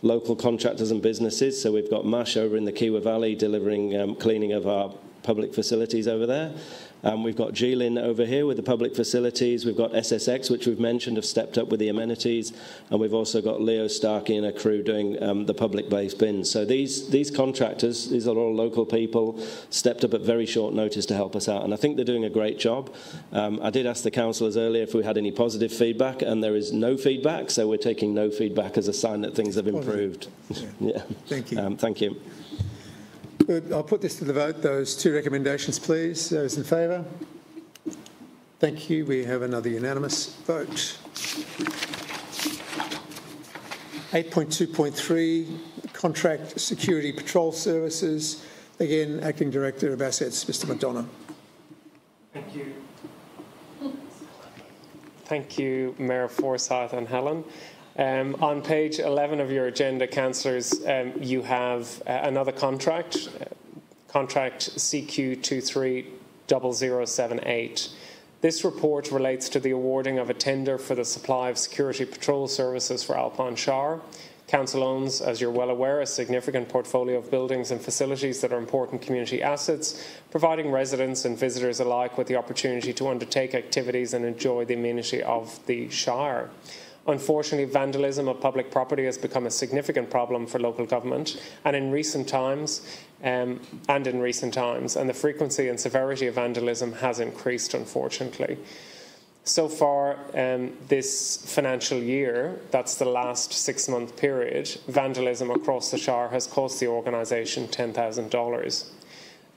local contractors and businesses. So we've got MASH over in the Kiwa Valley delivering cleaning of our public facilities over there. We've got GLIN over here with the public facilities. We've got SSX, which we've mentioned, have stepped up with the amenities. And we've also got Leo Starkey and a crew doing the public-based bins. So these contractors, these are all local people, stepped up at very short notice to help us out. And I think they're doing a great job. I did ask the councillors earlier if we had any positive feedback, and there is no feedback. So we're taking no feedback as a sign that things have improved. Yeah. Thank you. Thank you. Good. I'll put this to the vote. Those two recommendations, please. Those in favour? Thank you. We have another unanimous vote. 8.2.3, Contract Security Patrol Services. Again, Acting Director of Assets, Mr McDonough. Thank you. Thank you, Mayor Forsyth and Helen. On page 11 of your agenda, councillors, you have another contract, contract CQ230078. This report relates to the awarding of a tender for the supply of security patrol services for Alpine Shire. Council owns, as you're well aware, a significant portfolio of buildings and facilities that are important community assets, providing residents and visitors alike with the opportunity to undertake activities and enjoy the amenity of the Shire. Unfortunately, vandalism of public property has become a significant problem for local government, and in recent times, and the frequency and severity of vandalism has increased, unfortunately. So far, this financial year, that's the last 6-month period, vandalism across the Shire has cost the organisation $10,000.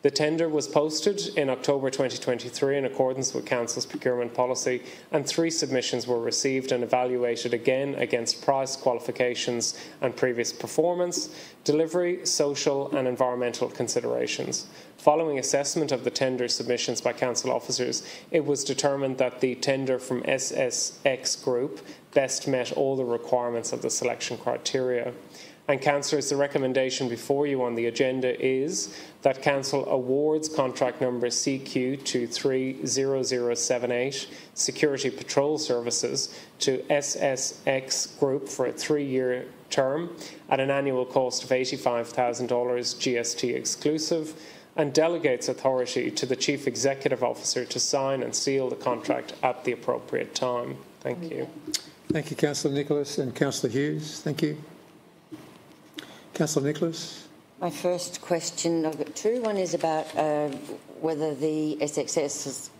The tender was posted in October 2023 in accordance with Council's procurement policy, and 3 submissions were received and evaluated again against price, qualifications and previous performance, delivery, social and environmental considerations. Following assessment of the tender submissions by Council officers, it was determined that the tender from SSX Group best met all the requirements of the selection criteria. And Councillors, the recommendation before you on the agenda is that Council awards contract number CQ230078 Security Patrol Services to SSX Group for a 3-year term at an annual cost of $85,000 GST exclusive, and delegates authority to the Chief Executive Officer to sign and seal the contract at the appropriate time. Thank you. Thank you, Councillor Nicholas and Councillor Hughes. Thank you. Councillor Nicholas. My first question, I've got 2. One is about whether the SXS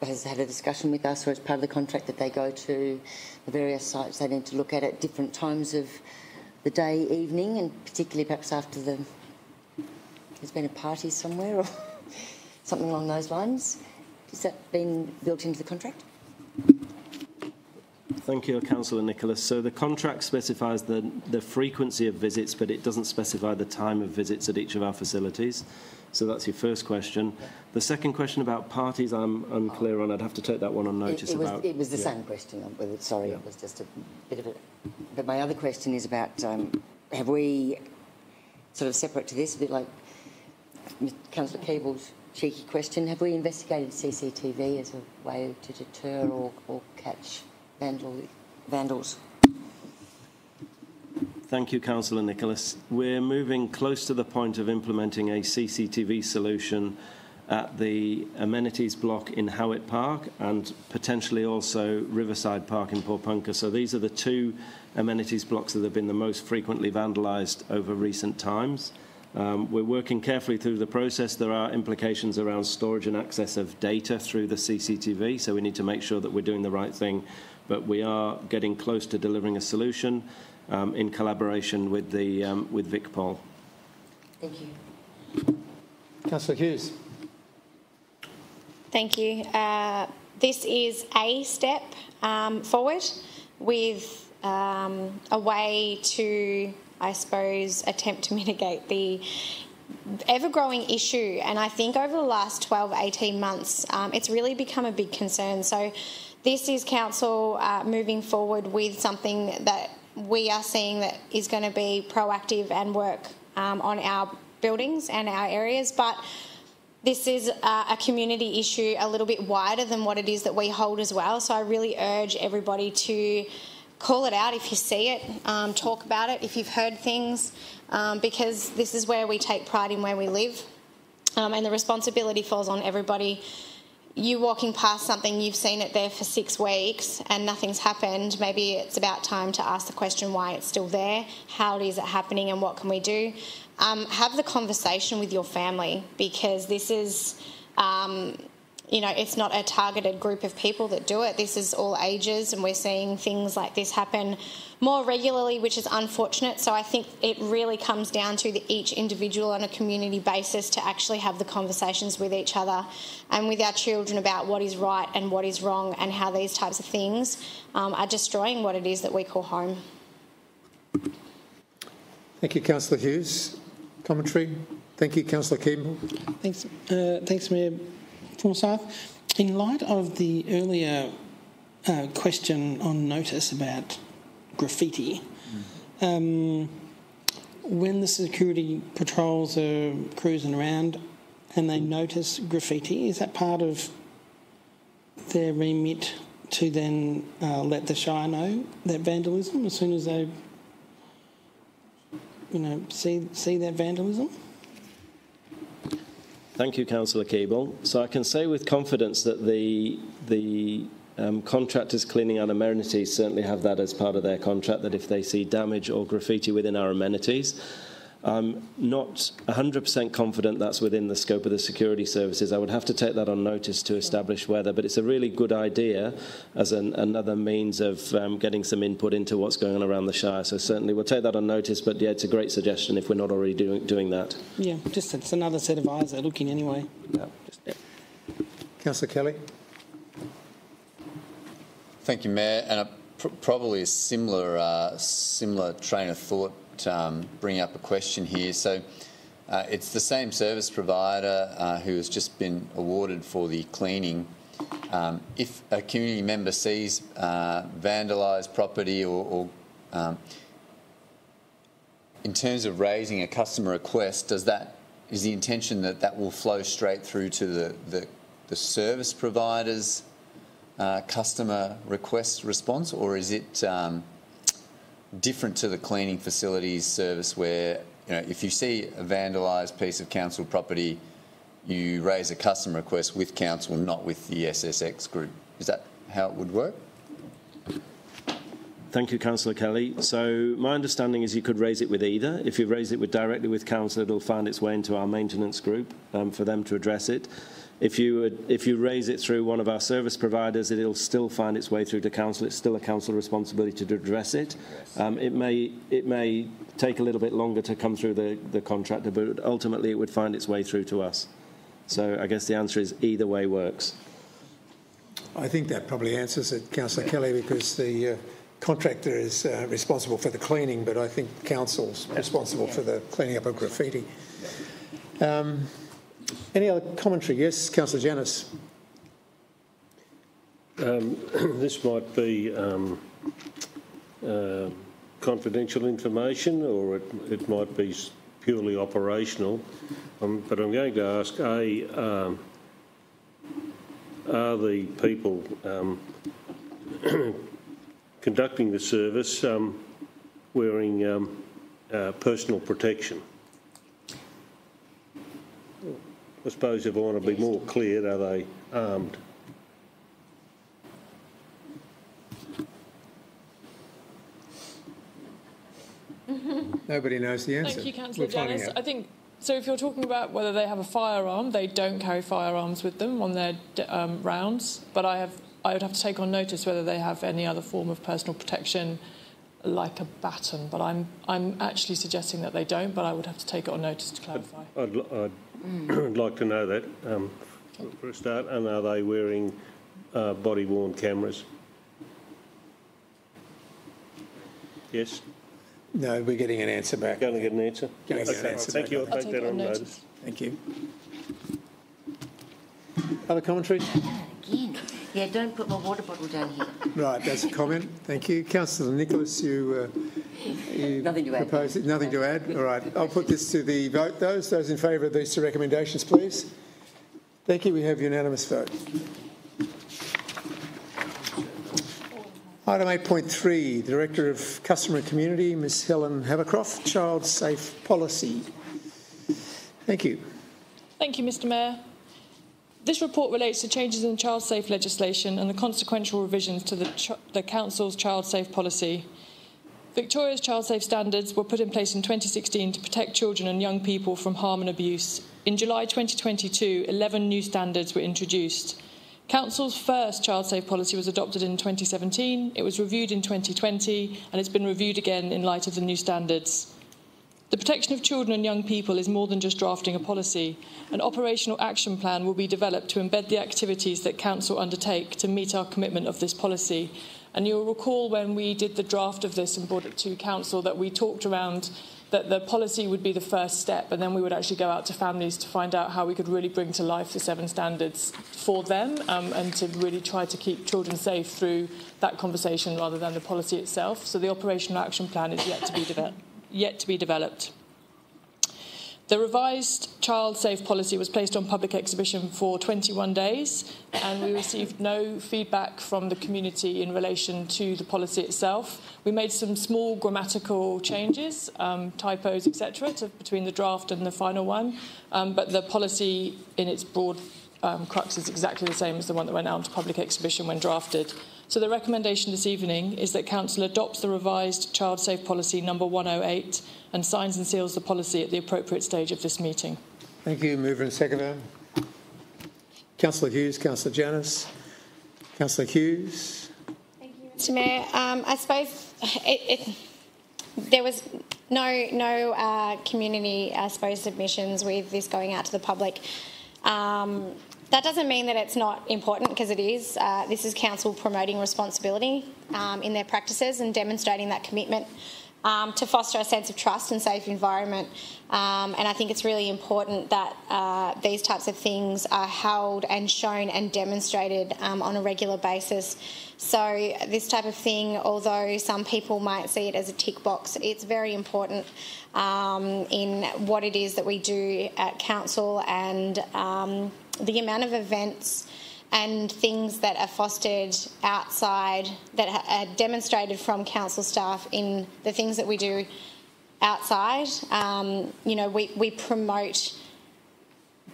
has had a discussion with us, or as part of the contract that they go to the various sites they need to look at different times of the day, evening, and particularly perhaps after there's been a party somewhere or something along those lines. Has that been built into the contract? Thank you, Councillor Nicholas. So the contract specifies the frequency of visits, but it doesn't specify the time of visits at each of our facilities. So that's your first question. The second question about parties, I'm unclear on. I'd have to take that one on notice. It was the same question. Sorry, it was just a bit of it. But my other question is about, have we, sort of separate to this, a bit like Councillor Keeble's cheeky question, have we investigated CCTV as a way to deter or catch vandals? Thank you, Councillor Nicholas. We're moving close to the point of implementing a CCTV solution at the amenities block in Howitt Park and potentially also Riverside Park in Porepunkah. So these are the 2 amenities blocks that have been the most frequently vandalised over recent times. We're working carefully through the process. There are implications around storage and access of data through the CCTV, so we need to make sure that we're doing the right thing. But we are getting close to delivering a solution in collaboration with with VicPol. Thank you. Councillor Hughes. Thank you. This is a step forward with a way to, I suppose, attempt to mitigate the ever-growing issue. And I think over the last 12, 18 months, it's really become a big concern. So this is Council moving forward with something that we are seeing that is going to be proactive and work on our buildings and our areas. But this is a community issue a little bit wider than what it is that we hold as well. So I really urge everybody to call it out if you see it, talk about it if you've heard things, because this is where we take pride in where we live, and the responsibility falls on everybody. You walking past something, you've seen it there for 6 weeks and nothing's happened. Maybe it's about time to ask the question why it's still there, how is it happening and what can we do. Have the conversation with your family, because this is, it's not a targeted group of people that do it. This is all ages, and we're seeing things like this happen more regularly, which is unfortunate. So I think it really comes down to each individual on a community basis to actually have the conversations with each other and with our children about what is right and what is wrong, and how these types of things are destroying what it is that we call home. Thank you, Councillor Hughes. Commentary. Thank you, Councillor Keeble. Thanks, Mayor Forsyth. In light of the earlier question on notice about graffiti, when the security patrols are cruising around and they notice graffiti, is that part of their remit to then let the Shire know that vandalism as soon as they see that vandalism? Thank you, Councillor Keeble. So I can say with confidence that the contractors cleaning out amenities certainly have that as part of their contract, that if they see damage or graffiti within our amenities, I'm not 100% confident that's within the scope of the security services. I would have to take that on notice to establish whether, but it's a really good idea as another means of getting some input into what's going on around the Shire. So certainly we'll take that on notice, but yeah, it's a great suggestion if we're not already doing that. Yeah, just it's another set of eyes that are looking anyway. Yeah. Councillor Kelly. Thank you, Mayor. And probably a similar train of thought, bring up a question here. So it's the same service provider who has just been awarded for the cleaning. If a community member sees vandalised property or in terms of raising a customer request, is the intention that will flow straight through to the service provider's customer request response, or is it different to the cleaning facilities service where, if you see a vandalised piece of council property, you raise a customer request with council, not with the SSX group? Is that how it would work? Thank you, Councillor Kelly. So my understanding is you could raise it with either. If you raise it directly with council, it'll find its way into our maintenance group for them to address it. If you raise it through one of our service providers, it'll still find its way through to council. It's still a council responsibility to address it. It may take a little bit longer to come through the contractor, but ultimately it would find its way through to us. So I guess the answer is either way works. I think that probably answers it, Councillor Kelly, because the contractor is responsible for the cleaning, but I think council's responsible for the cleaning up of graffiti. Any other commentary? Yes, Councillor Janus. This might be confidential information, or it might be purely operational. But I'm going to ask, are the people conducting the service wearing personal protection? I suppose if I want to be more clear, are they armed? Nobody knows the answer. Thank you, Councillor Janus. I think, so if you're talking about whether they have a firearm, they don't carry firearms with them on their rounds, but I would have to take on notice whether they have any other form of personal protection like a baton, but I'm actually suggesting that they don't, but I would have to take it on notice to clarify. I'd like to know that for a start. And are they wearing body-worn cameras? Yes? No, we're getting an answer back. Going to get an answer? Going to get an answer Thank back. you. I'll take that on notice. Thank you. Other commentary? Again. Yeah, don't put my water bottle down here. Right, that's a comment. Thank you. Councillor Nicholas, you Nothing to add. proposed it. Nothing to add? All right. I'll put this to the vote. Those in favour of these two recommendations, please. Thank you. We have unanimous vote. Item 8.3, Director of Customer and Community, Ms Helen Havercroft, Child Safe Policy. Thank you. Thank you, Mr Mayor. This report relates to changes in child safe legislation and the consequential revisions to the Council's child safe policy. Victoria's child safe standards were put in place in 2016 to protect children and young people from harm and abuse. In July 2022, 11 new standards were introduced. Council's first child safe policy was adopted in 2017, it was reviewed in 2020, and it's been reviewed again in light of the new standards. The protection of children and young people is more than just drafting a policy. An operational action plan will be developed to embed the activities that Council undertake to meet our commitment of this policy. And you'll recall when we did the draft of this and brought it to Council that we talked around that the policy would be the first step, and then we would actually go out to families to find out how we could really bring to life the 7 standards for them and to really try to keep children safe through that conversation rather than the policy itself. So the operational action plan is yet to be developed. The revised child safe policy was placed on public exhibition for 21 days and we received no feedback from the community in relation to the policy itself. We made some small grammatical changes, typos, etc., between the draft and the final one, but the policy in its broad crux is exactly the same as the one that went out to public exhibition when drafted. So the recommendation this evening is that Council adopts the revised Child Safe Policy number 108 and signs and seals the policy at the appropriate stage of this meeting. Thank you. Mover and seconder. Councillor Hughes, Councillor Janus. Councillor Hughes. Thank you, Mr. Mayor. I suppose there was no community, submissions with this going out to the public. That doesn't mean that it's not important, because it is. This is council promoting responsibility in their practices and demonstrating that commitment to foster a sense of trust and safe environment. And I think it's really important that these types of things are held and shown and demonstrated on a regular basis. So this type of thing, although some people might see it as a tick box, it's very important in what it is that we do at council, and the amount of events and things that are fostered outside, that are demonstrated from council staff in the things that we do outside. We promote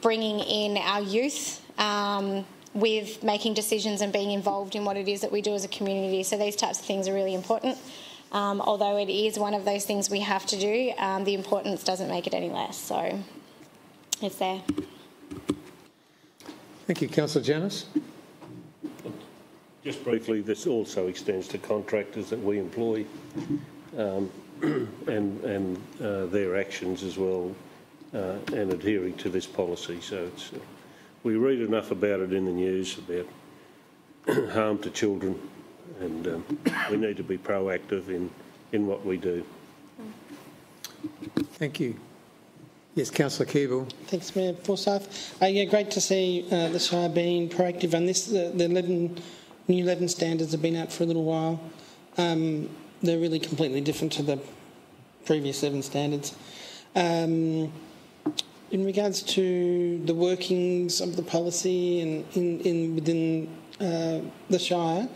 bringing in our youth with making decisions and being involved in what it is that we do as a community. So these types of things are really important. Although it is one of those things we have to do, the importance doesn't make it any less. So it's there. Thank you. Councillor Janus. Just briefly, this also extends to contractors that we employ and their actions as well, and adhering to this policy. So it's, we read enough about it in the news about harm to children, and we need to be proactive in what we do. Thank you. Yes, Councillor Keeble. Thanks, Mayor Forsyth. Great to see the Shire being proactive on this. The new 11 standards have been out for a little while. They're really completely different to the previous 7 standards. In regards to the workings of the policy and within the Shire,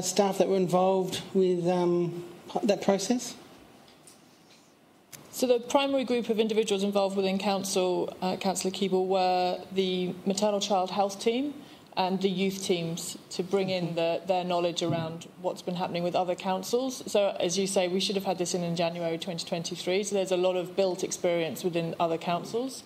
staff that were involved with that process? So the primary group of individuals involved within Council, Councillor Keeble, were the maternal child health team and the youth teams, to bring in their knowledge around what's been happening with other councils. So as you say, we should have had this in January 2023, so there's a lot of built experience within other councils.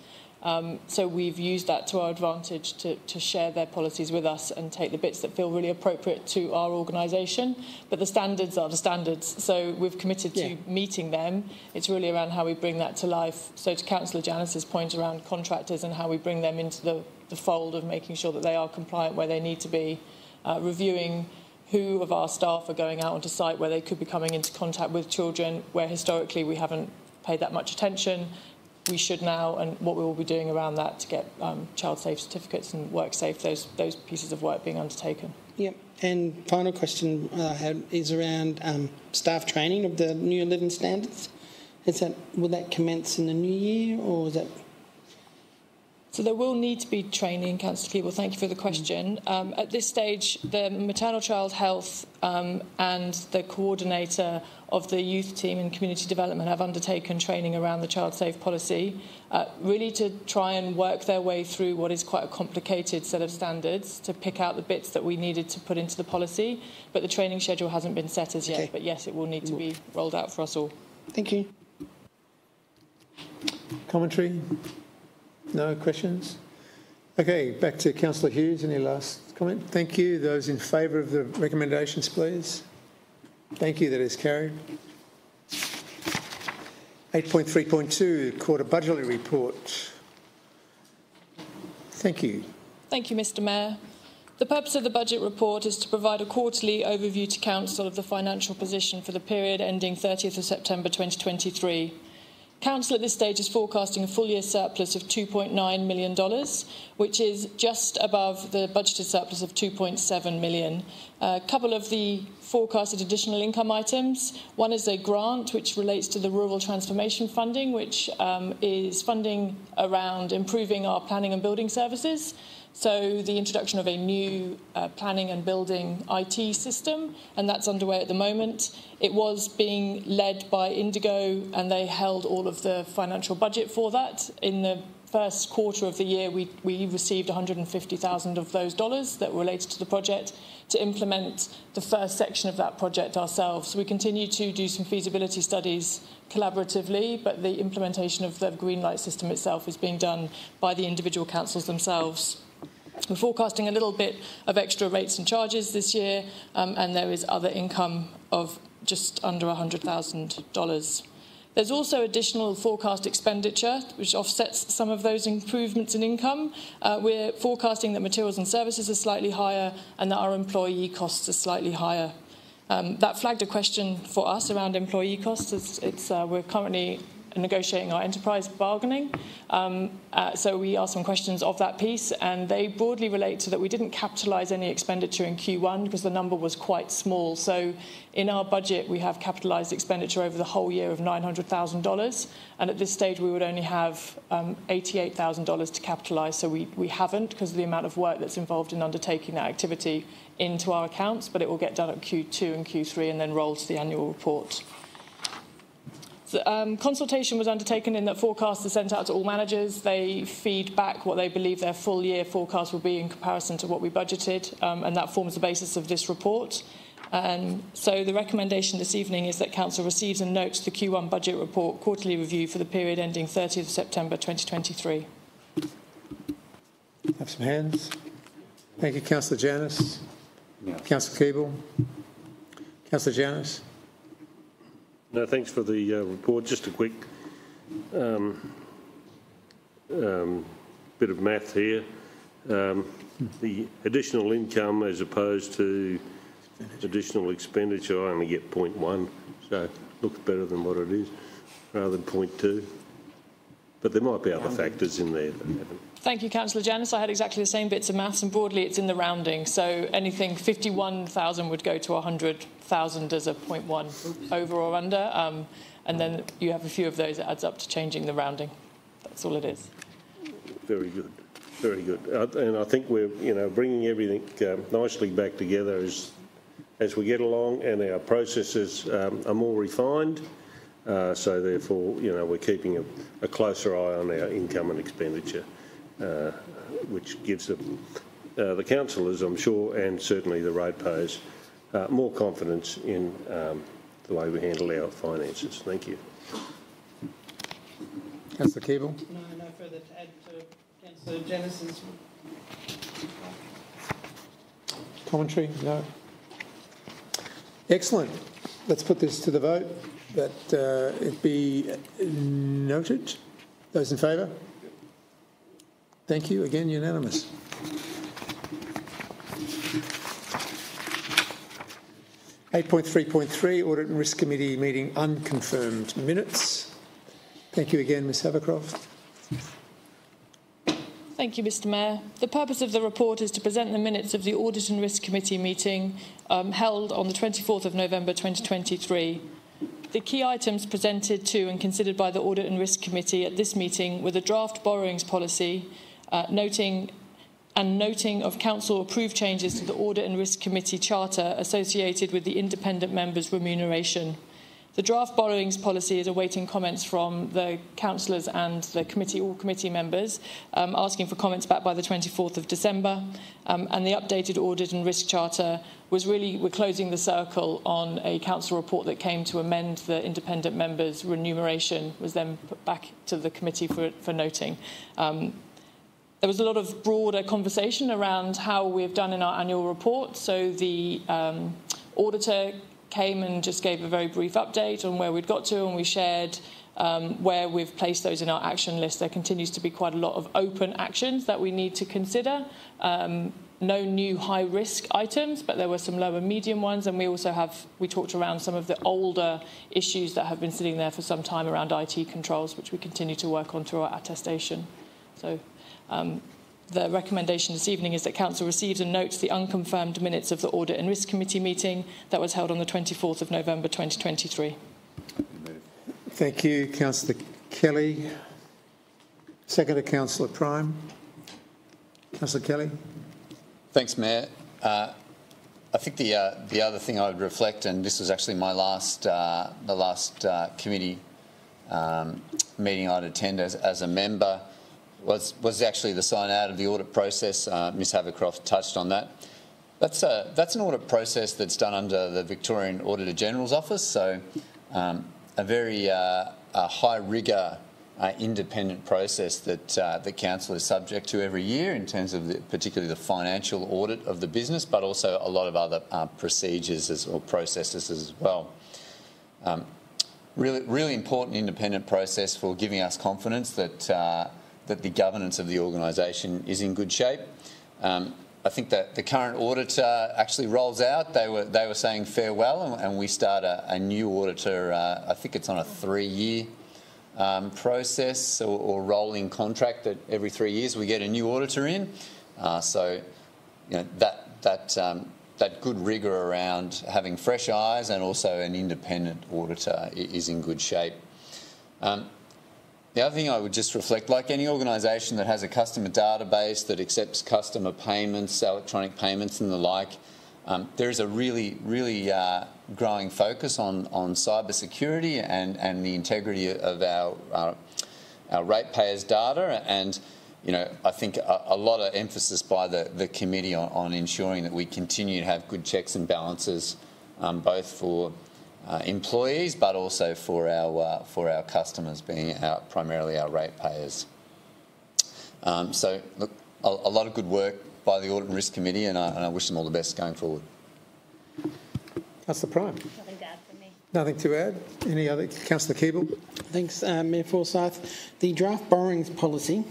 So we've used that to our advantage to share their policies with us and take the bits that feel really appropriate to our organisation. But the standards are the standards, so we've committed to meeting them. It's really around how we bring that to life. So to Councillor Janus's point around contractors and how we bring them into the fold of making sure that they are compliant where they need to be, reviewing who of our staff are going out onto site where they could be coming into contact with children, where historically we haven't paid that much attention. We should now, and what we will be doing around that to get child safe certificates and work safe, those pieces of work being undertaken. Yep. And final question I had is around staff training of the new 11 standards. Will that commence in the new year, or is that? So there will need to be training, Councillor Keeble, thank you for the question. At this stage, the maternal child health and the coordinator of the youth team and community development have undertaken training around the child safe policy, really to try and work their way through what is quite a complicated set of standards to pick out the bits that we needed to put into the policy. But the training schedule hasn't been set as yet, but yes, it will need to be rolled out for us all. Thank you. Commentary? No questions? Okay, back to Councillor Hughes. Any last comment? Thank you. Those in favour of the recommendations, please. Thank you. That is carried. 8.3.2, Quarter Budgetary Report. Thank you. Thank you, Mr. Mayor. The purpose of the budget report is to provide a quarterly overview to Council of the financial position for the period ending 30th of September 2023. Council at this stage is forecasting a full-year surplus of $2.9 million, which is just above the budgeted surplus of $2.7 million. A couple of the forecasted additional income items. One is a grant which relates to the Rural Transformation Funding, which is funding around improving our planning and building services. So the introduction of a new planning and building IT system, and that's underway at the moment. It was being led by Indigo, and they held all of the financial budget for that in the first quarter of the year, we received $150,000 of those dollars that were related to the project to implement the first section of that project ourselves. We continue to do some feasibility studies collaboratively, but the implementation of the green light system itself is being done by the individual councils themselves. We're forecasting a little bit of extra rates and charges this year, and there is other income of just under $100,000. There's also additional forecast expenditure, which offsets some of those improvements in income. We're forecasting that materials and services are slightly higher and that our employee costs are slightly higher. That flagged a question for us around employee costs. We're currently negotiating our enterprise bargaining. So we asked some questions of that piece, and they broadly relate to that we didn't capitalise any expenditure in Q1 because the number was quite small. So in our budget, we have capitalised expenditure over the whole year of $900,000, and at this stage, we would only have $88,000 to capitalise. So we haven't, because of the amount of work that's involved in undertaking that activity into our accounts, but it will get done at Q2 and Q3 and then roll to the annual report. The consultation was undertaken in that forecasts are sent out to all managers. They feed back what they believe their full year forecast will be in comparison to what we budgeted, and that forms the basis of this report. So the recommendation this evening is that Council receives and notes the Q1 budget report quarterly review for the period ending 30th of September 2023. Have some hands. Thank you, Councillor Janus. Councillor Keeble. Councillor Janus. No, thanks for the report. Just a quick bit of math here. The additional income as opposed to additional expenditure, I only get 0.1, so it looks better than what it is, rather than 0.2. But there might be other factors in there that haven't. Thank you, Councillor Janus. I had exactly the same bits of maths, and broadly it's in the rounding. So anything 51,000 would go to 100,000 as a 0.1 over or under, and then you have a few of those. It adds up to changing the rounding. That's all it is. Very good, very good. And I think we're, bringing everything nicely back together as we get along, and our processes are more refined. So therefore, we're keeping a closer eye on our income and expenditure. Which gives the councillors, I'm sure, and certainly the ratepayers, more confidence in the way we handle our finances. Thank you. Councillor Keeble. No further to add to Councillor Janus's Commentary? No. Excellent. Let's put this to the vote. That it be noted. Those in favour? Thank you. Again, unanimous. (8.3.3) Audit and Risk Committee meeting unconfirmed minutes. Thank you again, Ms Havercroft. Thank you, Mr Mayor. The purpose of the report is to present the minutes of the Audit and Risk Committee meeting held on the 24th of November 2023. The key items presented to and considered by the Audit and Risk Committee at this meeting were the draft borrowings policy, noting of Council-approved changes to the Audit and Risk Committee Charter associated with the independent members' remuneration. The draft borrowings policy is awaiting comments from the councillors and the committee, all committee members, asking for comments back by the 24th of December. And the updated Audit and Risk Charter was really, we're closing the circle on a council report that came to amend the independent members' remuneration, was then put back to the committee for noting. There was a lot of broader conversation around how we've done in our annual report. So the auditor came and just gave a very brief update on where we'd got to, and we shared where we've placed those in our action list. There continues to be quite a lot of open actions that we need to consider. No new high-risk items, but there were some lower medium ones, and we talked around some of the older issues that have been sitting there for some time around IT controls, which we continue to work on through our attestation. So the recommendation this evening is that Council receives and notes the unconfirmed minutes of the Audit and Risk Committee meeting that was held on the 24th of November 2023. Thank you, Councillor Kelly. Seconder, Councillor Prime. Councillor Kelly. Thanks, Mayor. I think the other thing I would reflect, and this was actually my last committee meeting I'd attend as a member, was actually the sign out of the audit process. Ms Havercroft touched on that. That's an audit process that's done under the Victorian Auditor General's Office, so a very high rigour independent process that the council is subject to every year in terms of particularly the financial audit of the business, but also a lot of other procedures or processes as well. Really important independent process for giving us confidence that that the governance of the organisation is in good shape. I think that the current auditor actually rolls out. They were saying farewell, and we start a new auditor. I think it's on a 3-year process or rolling contract that every 3 years we get a new auditor in. So, you know, that good rigour around having fresh eyes and also an independent auditor is in good shape. The other thing I would just reflect, like any organisation that has a customer database that accepts customer payments, electronic payments and the like, there is a really growing focus on cyber security and the integrity of our ratepayers' data. And, you know, I think a lot of emphasis by the committee on ensuring that we continue to have good checks and balances, both for employees, but also for our customers, being primarily our ratepayers. So, look, a lot of good work by the Audit and Risk Committee, and I wish them all the best going forward. Councillor Prime. Nothing to add from me. Nothing to add. Any other? Councillor Keeble. Thanks, Mayor Forsyth. The draft borrowings policy.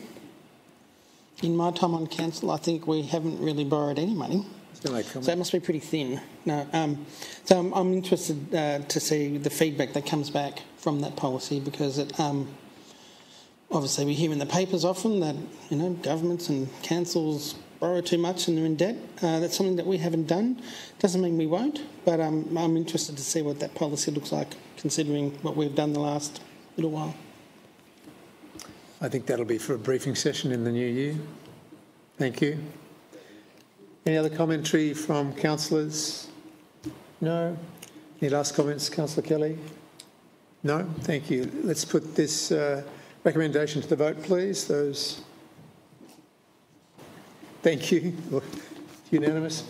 In my time on council, I think we haven't really borrowed any money. So it must be pretty thin. No, so I'm interested to see the feedback that comes back from that policy, because it, obviously we hear in the papers often that, you know, governments and councils borrow too much and they're in debt. That's something that we haven't done. Doesn't mean we won't, but I'm interested to see what that policy looks like, considering what we've done the last little while. I think that'll be for a briefing session in the new year. Thank you. Any other commentary from councillors? No? Any last comments, Councillor Kelly? No? Thank you. Let's put this recommendation to the vote, please. Those. Thank you. Unanimous.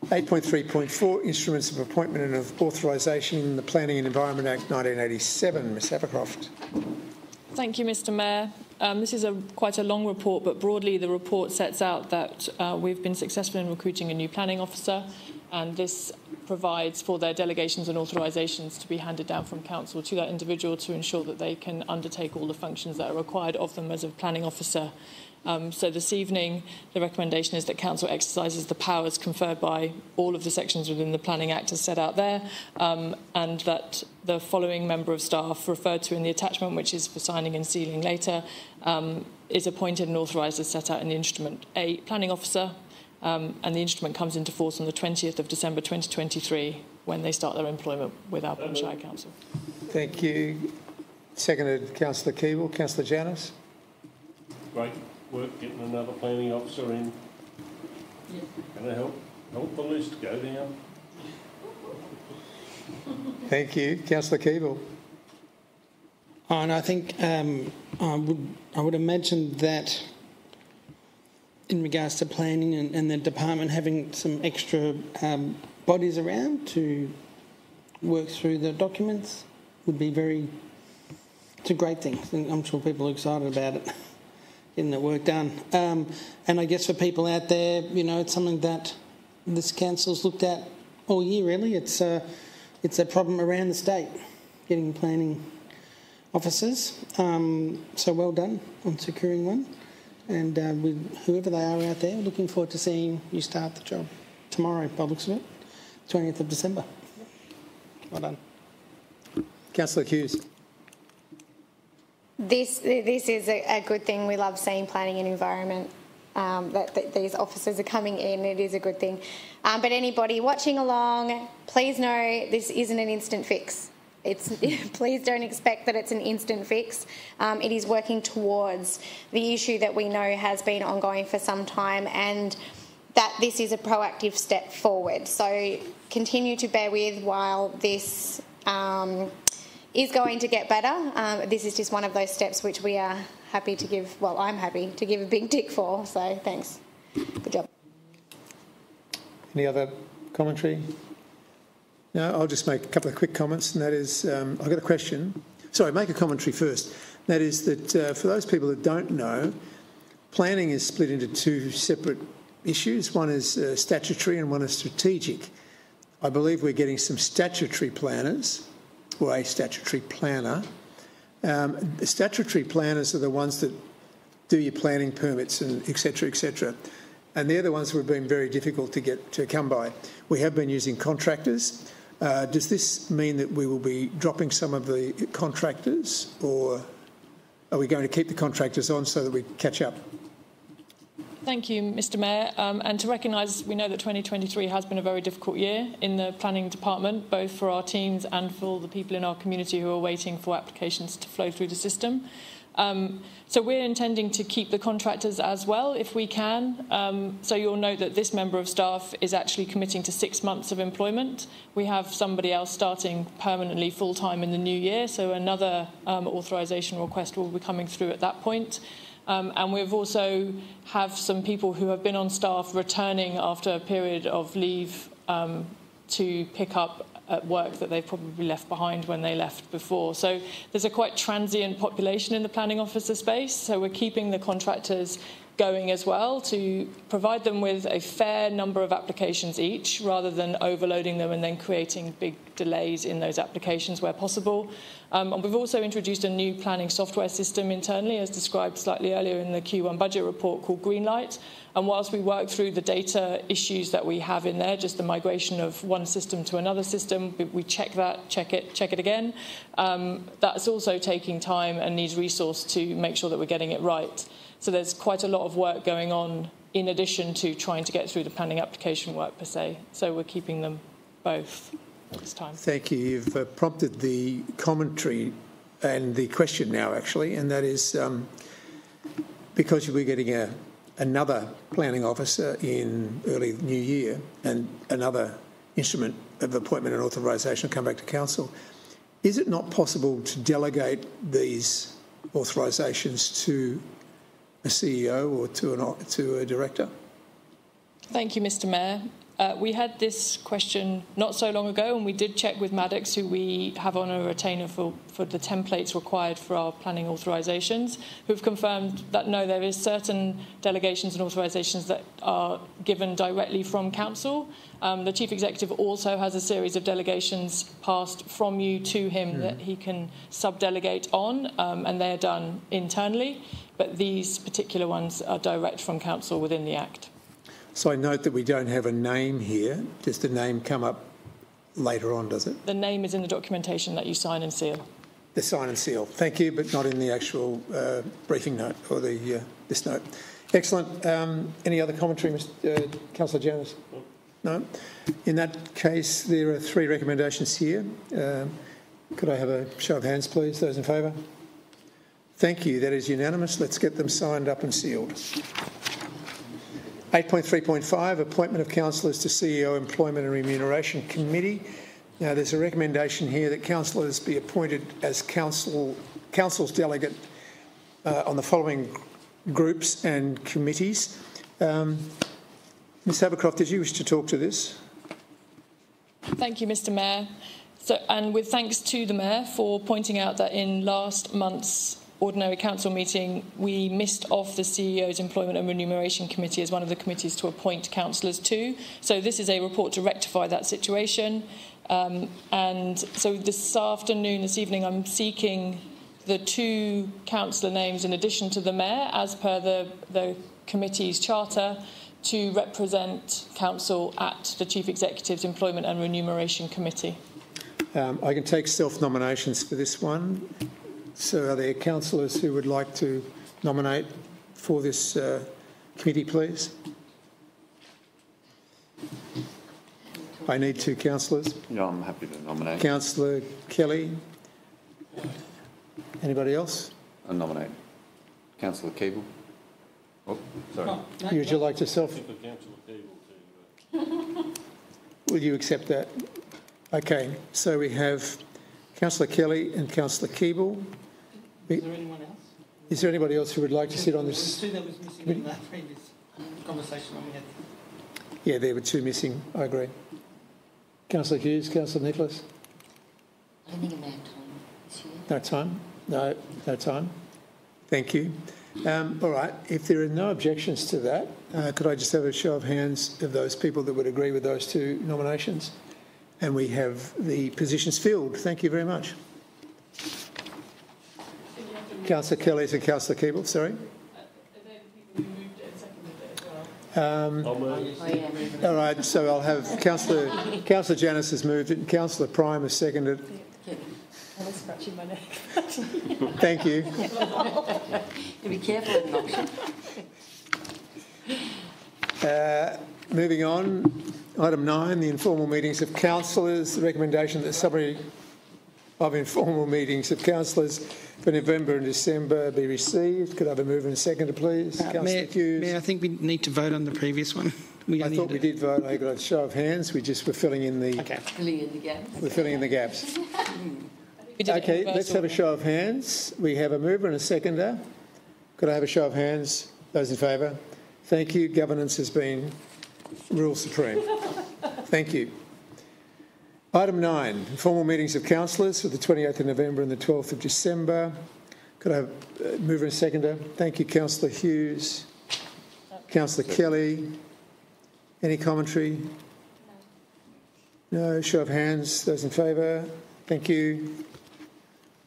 8.3.4, Instruments of Appointment and of Authorisation in the Planning and Environment Act 1987. Ms Havercroft. Thank you, Mr Mayor. This is quite a long report, but broadly the report sets out that we've been successful in recruiting a new planning officer, and this provides for their delegations and authorisations to be handed down from council to that individual to ensure that they can undertake all the functions that are required of them as a planning officer. So this evening, the recommendation is that council exercises the powers conferred by all of the sections within the Planning Act as set out there, and that the following member of staff referred to in the attachment, which is for signing and sealing later, is appointed and authorised as set out in the instrument. A planning officer, and the instrument comes into force on the 20th of December 2023 when they start their employment with our Shire Council. Thank you. Seconded, Councillor Keeble. Councillor Janus. Great work getting another planning officer in. Going to help the list go down. Thank you. Councillor Keeble. And I think I would imagine that in regards to planning and the department having some extra bodies around to work through the documents would be it's a great thing. I'm sure people are excited about it, getting the work done. And I guess for people out there, you know, it's something that this council's looked at all year, really. It's a problem around the state, getting planning officers. So well done on securing one. And with whoever they are out there, looking forward to seeing you start the job tomorrow, by the looks of it, 20th of December. Well done. Councillor Hughes. This is a good thing. We love seeing planning and environment, that these officers are coming in. It is a good thing. But anybody watching along, please know this isn't an instant fix. Please don't expect that it's an instant fix. It is working towards the issue that we know has been ongoing for some time, and that this is a proactive step forward. So continue to bear with while this is going to get better. This is just one of those steps which we are happy to give, well, I'm happy to give a big tick for, so thanks. Good job. Any other commentary? No, I'll just make a couple of quick comments, and that is, I've got a question. Sorry, make a commentary first. That is that for those people that don't know, planning is split into two separate issues. One is statutory and one is strategic. I believe we're getting some statutory planners, or a statutory planner. The statutory planners are the ones that do your planning permits and et cetera, and they're the ones who have been very difficult to come by. We have been using contractors. Does this mean that we will be dropping some of the contractors, or are we going to keep the contractors on so that we catch up? Thank you, Mr Mayor. And to recognise, we know that 2023 has been a very difficult year in the planning department, both for our teams and for the people in our community who are waiting for applications to flow through the system. So we're intending to keep the contractors as well if we can. So you'll note that this member of staff is actually committing to 6 months of employment. We have somebody else starting permanently full-time in the new year, so another authorisation request will be coming through at that point. And we've also have some people who have been on staff returning after a period of leave to pick up work that they probably left behind when they left before. So there's a quite transient population in the planning officer space, so we're keeping the contractors going as well to provide them with a fair number of applications each, rather than overloading them and then creating big delays in those applications where possible. And we've also introduced a new planning software system internally, as described slightly earlier in the Q1 budget report, called Greenlight. And whilst we work through the data issues that we have in there, just the migration of one system to another system, we check it again. That's also taking time and needs resource to make sure that we're getting it right. So there's quite a lot of work going on in addition to trying to get through the planning application work per se. So we're keeping them both at this time. Thank you. You've prompted the commentary and the question now, actually, and that is because we're getting another planning officer in early new year and another instrument of appointment and authorisation will come back to council. Is it not possible to delegate these authorisations to a CEO or to a director? Thank you, Mr Mayor. We had this question not so long ago, and we did check with Maddox, who we have on a retainer for the templates required for our planning authorisations, who've confirmed that no, there is certain delegations and authorisations that are given directly from council. The Chief Executive also has a series of delegations passed from you to him that he can sub-delegate on, and they're done internally, but these particular ones are direct from council within the Act. So I note that we don't have a name here. Does the name come up later on, does it? The name is in the documentation that you sign and seal. The sign and seal. Thank you, but not in the actual briefing note or this note. Excellent. Any other commentary, Councillor Janus? No? In that case, there are 3 recommendations here. Could I have a show of hands, please? Those in favour? Thank you. That is unanimous. Let's get them signed up and sealed. 8.3.5, appointment of councillors to CEO Employment and Remuneration Committee. Now, there's a recommendation here that councillors be appointed as council's delegate on the following groups and committees. Ms Habercroft, did you wish to talk to this? Thank you, Mr Mayor. And with thanks to the Mayor for pointing out that in last month's ordinary council meeting, we missed off the CEO's Employment and Remuneration Committee as one of the committees to appoint councillors to. So this is a report to rectify that situation. And so this evening, I'm seeking the 2 councillor names in addition to the Mayor, as per the committee's charter, to represent council at the Chief Executive's Employment and Remuneration Committee. I can take self-nominations for this one. So are there councillors who would like to nominate for this committee, please? I need 2 councillors. Yeah, I'm happy to nominate. Councillor Kelly. Anybody else? I nominate Councillor Keeble. Oh, sorry. Would you like to self? Will you accept that? Okay, so we have Councillor Kelly and Councillor Keeble. Is there anyone else? Is there anybody else who would like to sit on There was this? two that was missing in the previous conversation when we had. Yeah, there were two missing, I agree. Councillor Hughes, Councillor Nicholas? I don't think I'm going to have time this year. No time? No time. Thank you. All right, if there are no objections to that, could I just have a show of hands of those people that would agree with those two nominations? And we have the positions filled. Thank you very much. Councillor Kelly and Councillor Keeble, sorry. All right, so I'll have Councillor Janice has moved it and Councillor Prime has seconded it. I was scratching my neck. Thank you. Be careful in an auction. Moving on, item 9, the informal meetings of councillors. The recommendation that the summary of informal meetings of councillors for November and December be received. Could I have a mover and seconder, please? Councillor Hughes. Mayor, I think we need to vote on the previous one. I thought we did vote. I got a show of hands. We just were filling in the. Okay. Filling in the gaps. We're filling in the gaps. We did it Okay, in let's have a show of hands. We have a mover and a seconder. Could I have a show of hands? Those in favour? Thank you. Governance has been rule supreme. Thank you. Item 9, informal meetings of councillors for the 28th of November and the 12th of December. Could I have a mover and a seconder? Thank you, Councillor Hughes. Councillor Kelly. Any commentary? No. Show of hands. Those in favour? Thank you.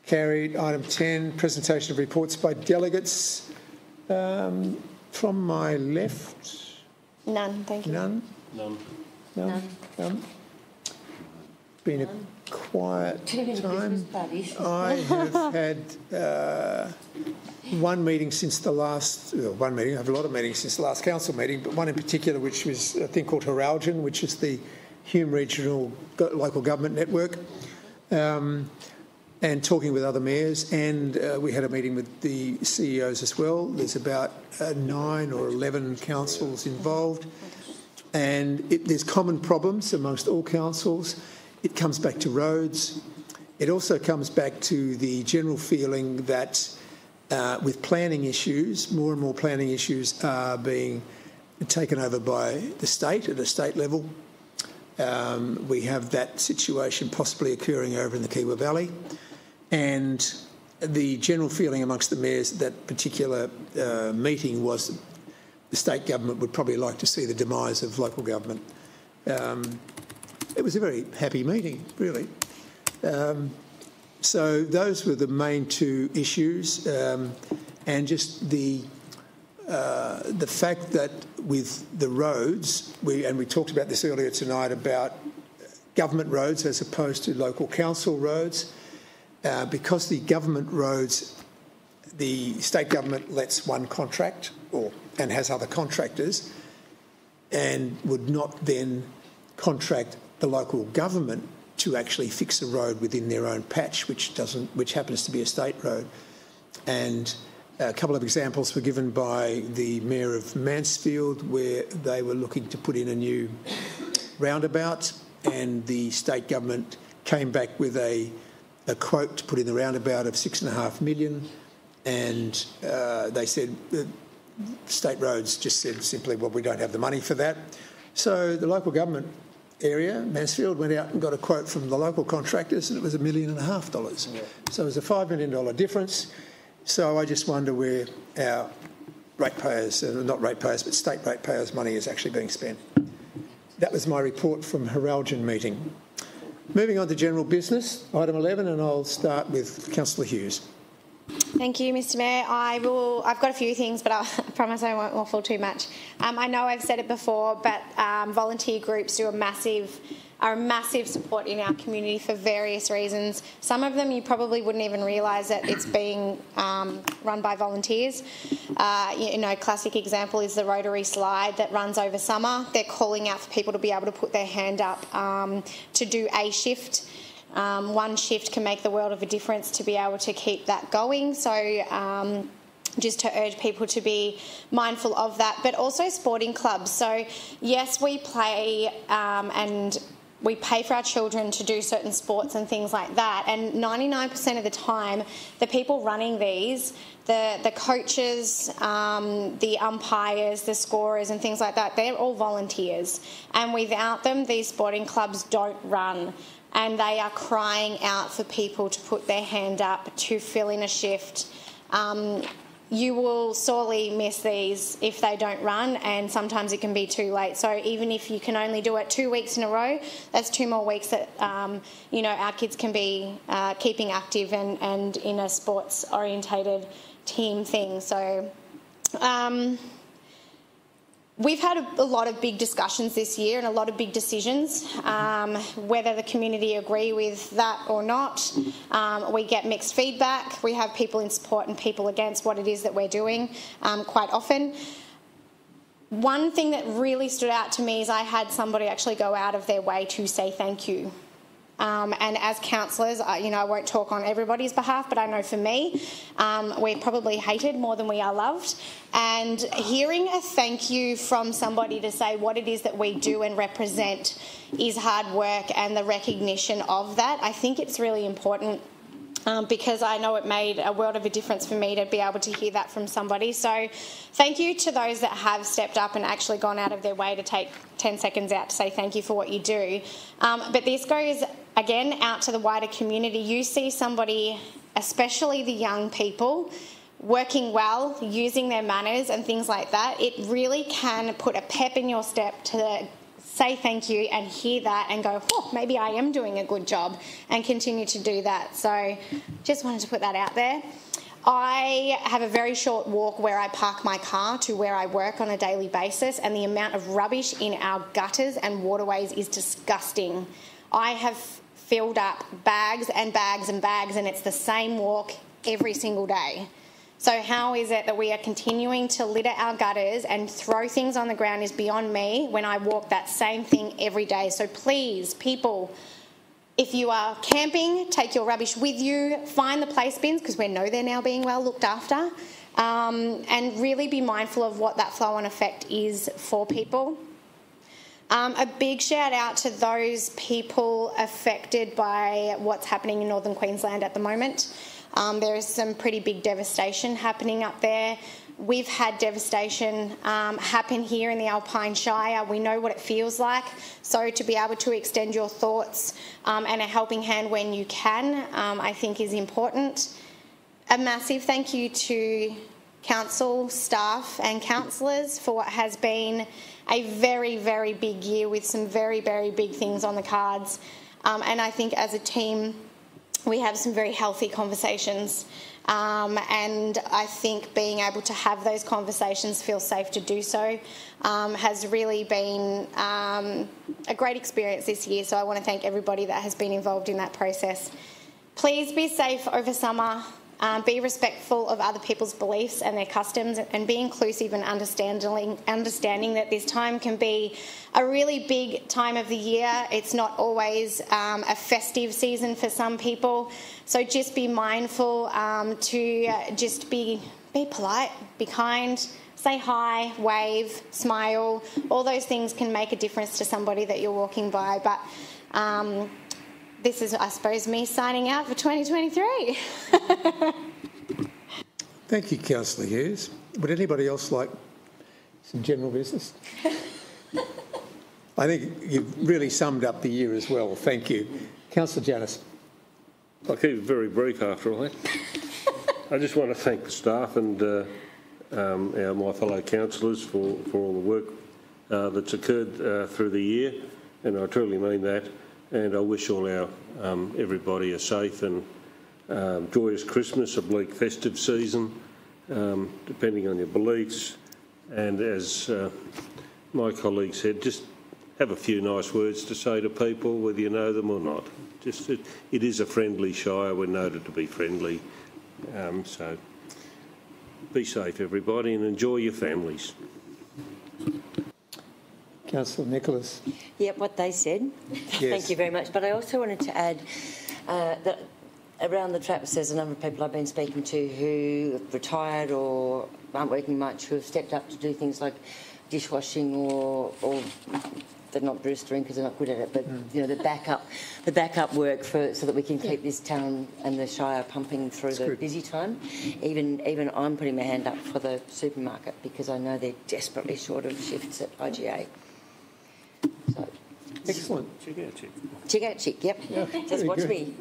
Carried. Item 10, presentation of reports by delegates. From my left, None, thank you. none? None. None. Been a quiet Too many time. Christmas parties. I have had one meeting since the last, one meeting, I have a lot of meetings since the last council meeting, but one in particular which was a thing called Heralgen, which is the Hume Regional Local Government Network, and talking with other mayors, and we had a meeting with the CEOs as well. There's about 9 or 11 councils involved, and there's common problems amongst all councils. It comes back to roads. It also comes back to the general feeling that with planning issues, more and more planning issues are being taken over by the state at a state level. We have that situation possibly occurring over in the Kiewa Valley. And the general feeling amongst the mayors at that particular meeting was the state government would probably like to see the demise of local government. It was a very happy meeting, really. So those were the main two issues, and just the fact that with the roads, we talked about this earlier tonight about government roads as opposed to local council roads, because the government roads, the state government lets one contract and has other contractors, and would not then contract the local government to actually fix a road within their own patch, which happens to be a state road. And a couple of examples were given by the Mayor of Mansfield, where they were looking to put in a new roundabout, and the state government came back with a quote to put in the roundabout of $6.5 million, and they said state roads just said simply, well, we don't have the money for that. So the local government area, Mansfield, went out and got a quote from the local contractors, and it was $1.5 million. Yeah. So it was a $5 million difference. So I just wonder where our ratepayers, not ratepayers, but state ratepayers' money is actually being spent. That was my report from Heralgen meeting. Moving on to general business, item 11, and I'll start with Councillor Hughes. Thank you, Mr. Mayor. I've got a few things, but I promise I won't waffle too much. I know I've said it before, but volunteer groups are a massive support in our community for various reasons. Some of them you probably wouldn't even realise that it's being run by volunteers. Classic example is the Rotary Slide that runs over summer. They're calling out for people to be able to put their hand up to do a shift. One shift can make the world of a difference to be able to keep that going. So just to urge people to be mindful of that, but also sporting clubs. So yes, we play and we pay for our children to do certain sports and things like that, and 99% of the time, the people running these, the coaches, the umpires, the scorers and things like that, they're all volunteers. And without them, these sporting clubs don't run. And they are crying out for people to put their hand up, to fill in a shift. You will sorely miss these if they don't run, and sometimes it can be too late. So even if you can only do it 2 weeks in a row, that's 2 more weeks that our kids can be keeping active and in a sports-orientated team thing. So we've had a lot of big discussions this year and a lot of big decisions. Whether the community agree with that or not, we get mixed feedback. We have people in support and people against what it is that we're doing quite often. One thing that really stood out to me is I had somebody actually go out of their way to say thank you. And as councillors, I won't talk on everybody's behalf, but I know for me, we're probably hated more than we are loved. And hearing a thank you from somebody to say what it is that we do and represent is hard work, and the recognition of that, I think it's really important. Because I know it made a world of a difference for me to be able to hear that from somebody. So thank you to those that have stepped up and actually gone out of their way to take 10 seconds out to say thank you for what you do. But this goes, again, out to the wider community. You see somebody, especially the young people, working well, using their manners and things like that. It really can put a pep in your step to say thank you and hear that and go, oh, maybe I am doing a good job, and continue to do that. So just wanted to put that out there. I have a very short walk where I park my car to where I work on a daily basis, and the amount of rubbish in our gutters and waterways is disgusting. I have filled up bags and bags and bags, and it's the same walk every single day. So how is it that we are continuing to litter our gutters and throw things on the ground is beyond me when I walk that same thing every day. So please, people, if you are camping, take your rubbish with you, find the place bins, because we know they're now being well looked after, and really be mindful of what that flow-on effect is for people. A big shout out to those people affected by what's happening in northern Queensland at the moment. There is some pretty big devastation happening up there. We've had devastation happen here in the Alpine Shire. We know what it feels like. So to be able to extend your thoughts and a helping hand when you can, I think is important. A massive thank you to council, staff and councillors for what has been a very, very big year with some very, very big things on the cards. And I think as a team, we have some very healthy conversations, and I think being able to have those conversations, feel safe to do so, has really been a great experience this year. So I want to thank everybody that has been involved in that process. Please be safe over summer. Be respectful of other people's beliefs and their customs, and be inclusive and understanding that this time can be a really big time of the year. It's not always a festive season for some people. So just be mindful to just be polite, be kind, say hi, wave, smile. All those things can make a difference to somebody that you're walking by. But this is, I suppose, me signing out for 2023. Thank you, Councillor Hughes. Would anybody else like some general business? I think you've really summed up the year as well. Thank you. Councillor Janus. I'll keep it very brief after all that. I just want to thank the staff and my fellow councillors for all the work that's occurred through the year, and I truly mean that. And I wish all our everybody a safe and joyous Christmas, a bleak festive season, depending on your beliefs. And as my colleague said, just have a few nice words to say to people, whether you know them or not. Just it is a friendly shire. We're noted to be friendly. So be safe, everybody, and enjoy your families. Councillor Nicholas. Yeah, what they said. Yes. Thank you very much. But I also wanted to add that around the traps, there's a number of people I've been speaking to who have retired or aren't working much, who have stepped up to do things like dishwashing or they're not baristering because they're not good at it, but you know, the backup work so that we can keep this town and the Shire pumping through the busy time. Even I'm putting my hand up for the supermarket because I know they're desperately short of shifts at IGA. So, excellent. Check out chick, yep. Yeah, just watch good. me.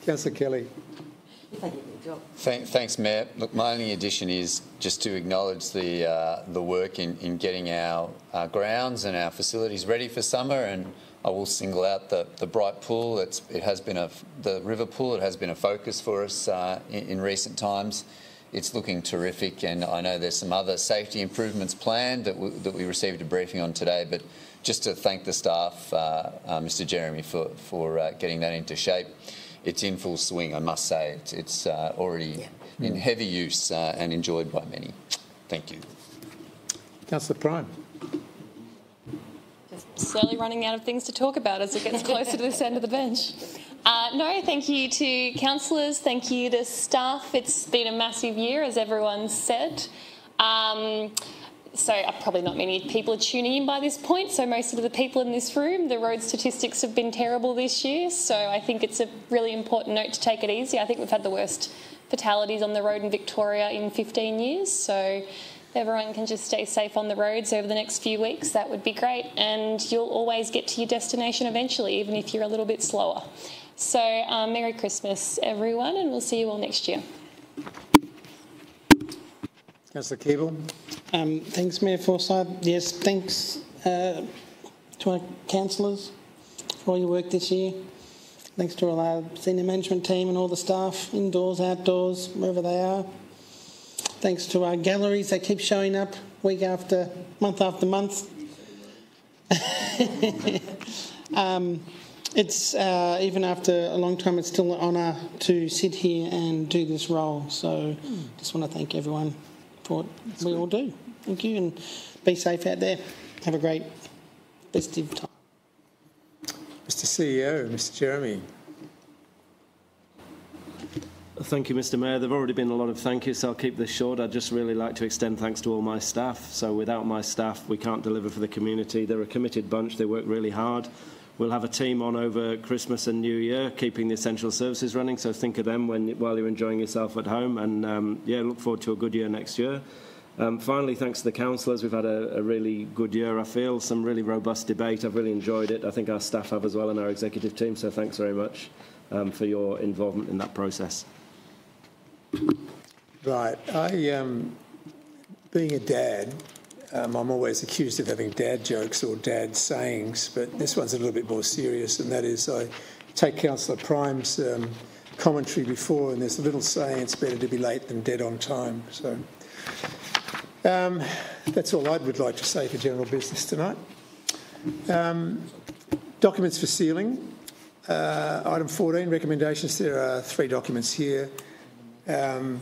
Councillor Kelly. Thanks, Mayor. Look, my only addition is just to acknowledge the work in getting our grounds and our facilities ready for summer, and I will single out the Bright Pool. It has been the river pool. It has been a focus for us in recent times. It's looking terrific, and I know there's some other safety improvements planned that we received a briefing on today. But just to thank the staff, Mr. Jeremy, for getting that into shape. It's in full swing, I must say. It's already in heavy use and enjoyed by many. Thank you. Councillor Prime. Just slowly running out of things to talk about as it gets closer to this end of the bench. No, thank you to councillors, thank you to staff. It's been a massive year, as everyone said. So probably not many people are tuning in by this point, so most of the people in this room, the road statistics have been terrible this year, so I think it's a really important note to take it easy. I think we've had the worst fatalities on the road in Victoria in 15 years, so if everyone can just stay safe on the roads over the next few weeks, that would be great, and you'll always get to your destination eventually, even if you're a little bit slower. So Merry Christmas, everyone, and we'll see you all next year. Councillor Keeble. Thanks, Mayor Forsyth. Yes, thanks to our councillors for all your work this year. Thanks to all our senior management team and all the staff, indoors, outdoors, wherever they are. Thanks to our galleries, they keep showing up week after month. It's even after a long time, it's still an honour to sit here and do this role. So just want to thank everyone for what we all do. Thank you, and be safe out there. Have a great festive time. Mr. CEO, Mr. Jeremy. Thank you, Mr. Mayor. There have already been a lot of thank yous, so I'll keep this short. I'd just really like to extend thanks to all my staff. So without my staff, we can't deliver for the community. They're a committed bunch. They work really hard. We'll have a team on over Christmas and New Year, keeping the essential services running. So think of them while you're enjoying yourself at home. And look forward to a good year next year. Finally, thanks to the councillors. We've had a really good year, I feel. Some really robust debate. I've really enjoyed it. I think our staff have as well, and our executive team. So thanks very much for your involvement in that process. Right. Being a dad, I'm always accused of having dad jokes or dad sayings, but this one's a little bit more serious, and that is I take Councillor Prime's commentary before, and there's a little saying, it's better to be late than dead on time. So that's all I would like to say for general business tonight. Documents for sealing. Item 14, recommendations. There are 3 documents here. Could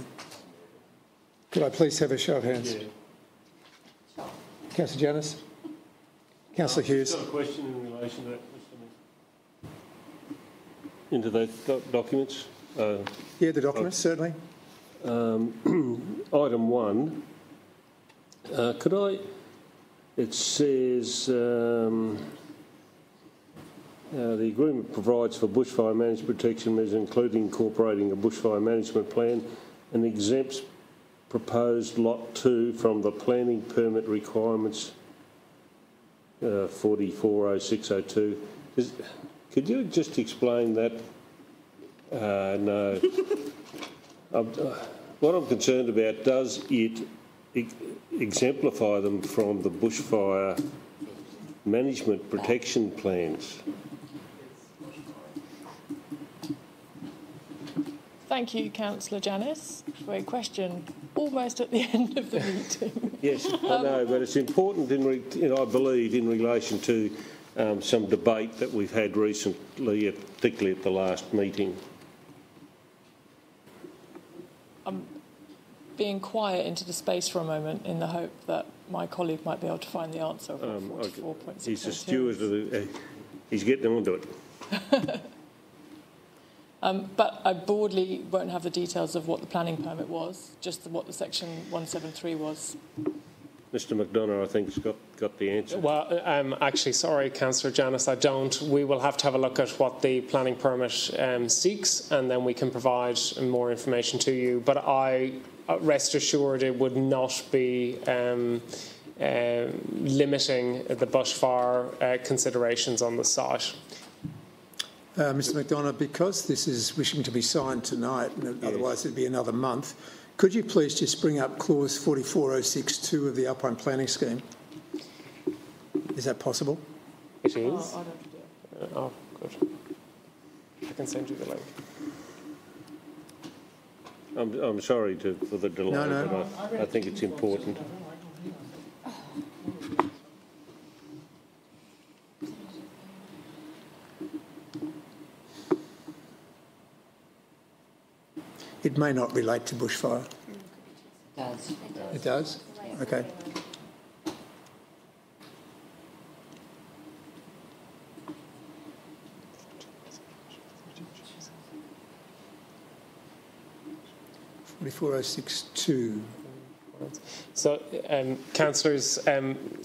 I please have a show of hands? Yeah. Councillor Janus. Councillor Hughes. I've got a question in relation to that, Mr. Mayor. Into those documents? Yeah, the documents, certainly. Item 1. It says the agreement provides for bushfire management protection measures, including incorporating a bushfire management plan, and exempts proposed Lot 2 from the planning permit requirements 440602. Could you just explain that? No. What I'm concerned about, does it exemplify them from the bushfire management protection plans? Thank you, Councillor Janus, for a question almost at the end of the meeting. Yes, I know, but it's important, I believe, in relation to some debate that we've had recently, particularly at the last meeting. I'm being quiet into the space for a moment in the hope that my colleague might be able to find the answer for 44.6. He's a steward, he's getting onto it. But I broadly won't have the details of what the planning permit was, just what the section 173 was. Mr McDonough, I think, has got the answer. Well, actually, sorry, Councillor Janice, I don't. We will have to have a look at what the planning permit seeks, and then we can provide more information to you. But I rest assured it would not be limiting the bushfire considerations on the site. Mr McDonough, because this is wishing to be signed tonight, and otherwise it'd be another month, could you please just bring up clause 4406(2) of the Alpine Planning Scheme? Is that possible? It is. Oh, good. I can send you the link. I'm sorry for the delay, No. but I think it's important. It may not relate to bushfire. It does. It does? Okay. (4406)(2). So, councillors,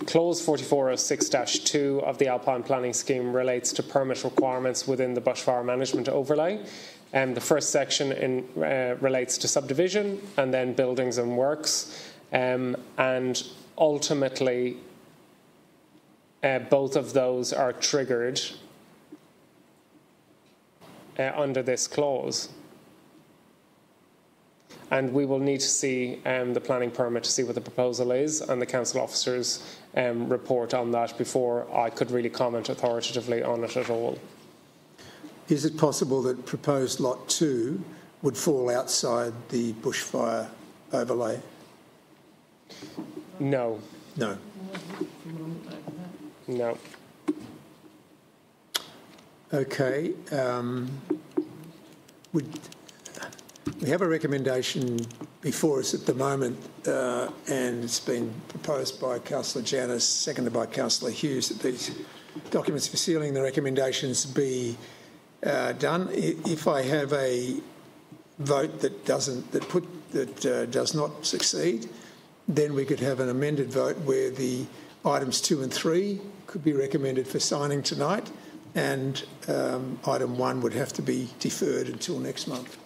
clause 4406-2 of the Alpine Planning Scheme relates to permit requirements within the bushfire management overlay. The first section relates to subdivision and then buildings and works, and ultimately both of those are triggered under this clause. And we will need to see the planning permit to see what the proposal is, and the council officers report on that before I could really comment authoritatively on it at all. Is it possible that proposed lot 2 would fall outside the bushfire overlay? No. No. No. Okay. We have a recommendation before us at the moment, and it's been proposed by Councillor Janice, seconded by Councillor Hughes, that these documents for sealing the recommendations be done. If I have a vote that does not succeed, then we could have an amended vote where the items 2 and 3 could be recommended for signing tonight, and item 1 would have to be deferred until next month.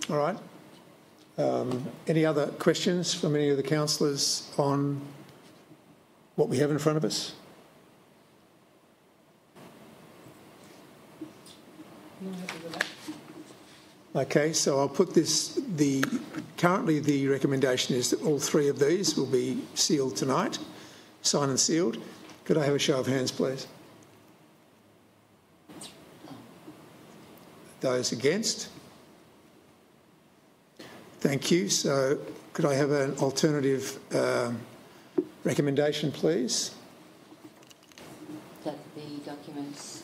All right. Any other questions from any of the councillors on what we have in front of us? Okay, so I'll put this, currently the recommendation is that all 3 of these will be sealed tonight, signed and sealed. Could I have a show of hands, please? Those against? Thank you. So could I have an alternative recommendation, please? That the documents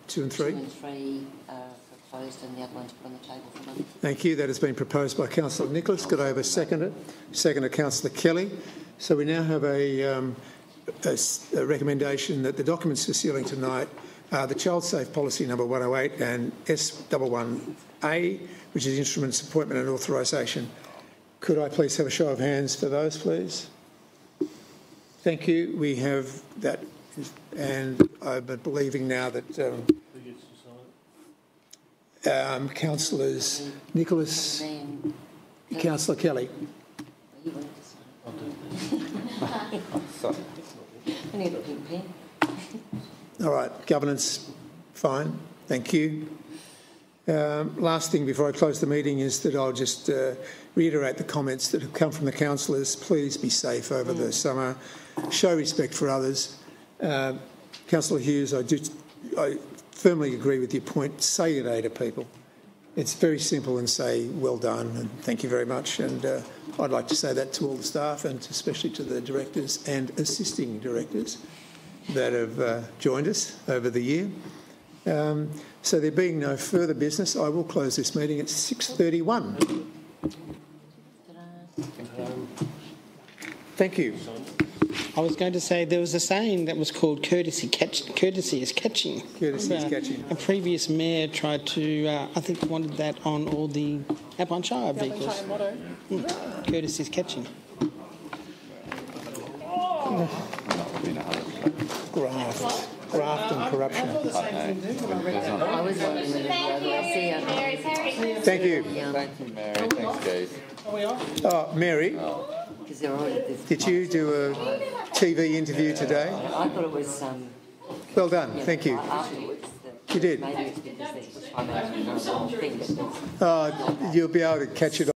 2 and 3? 2 and 3 are proposed and the other ones put on the table for them. Thank you. That has been proposed by Councillor Nicholas. Could I have a seconder? Seconder, Councillor Kelly. So we now have a recommendation that the documents for sealing tonight are the Child Safe Policy number 108 and S11A, which is Instruments, Appointment and Authorisation. Could I please have a show of hands for those, please? Thank you. We have that, and I'm believing now that Councillors Nicholas, Councillor Kelly. I need a pink pen. All right, governance, fine. Thank you. Last thing before I close the meeting is that I'll just reiterate the comments that have come from the councillors. Please be safe over the summer. Show respect for others. Councillor Hughes, I firmly agree with your point. Say your day to people. It's very simple, and say well done and thank you very much. And I'd like to say that to all the staff, and especially to the directors and assisting directors that have joined us over the year. So there being no further business, I will close this meeting at 6:31. Thank you. I was going to say there was a saying that was called courtesy is catching. Courtesy is catching. A previous mayor tried to, I think, wanted that on all the Alpine Shire vehicles. Courtesy is catching. Graft and corruption. I was wondering whether Thank you. Thank you, Mary. Thanks, Keith. Mary, because they're already at this did you do a TV interview today? I thought it was Well done, thank you. afterwards. You did. Maybe it's because they I'm out of the thing, but You'll be able to catch it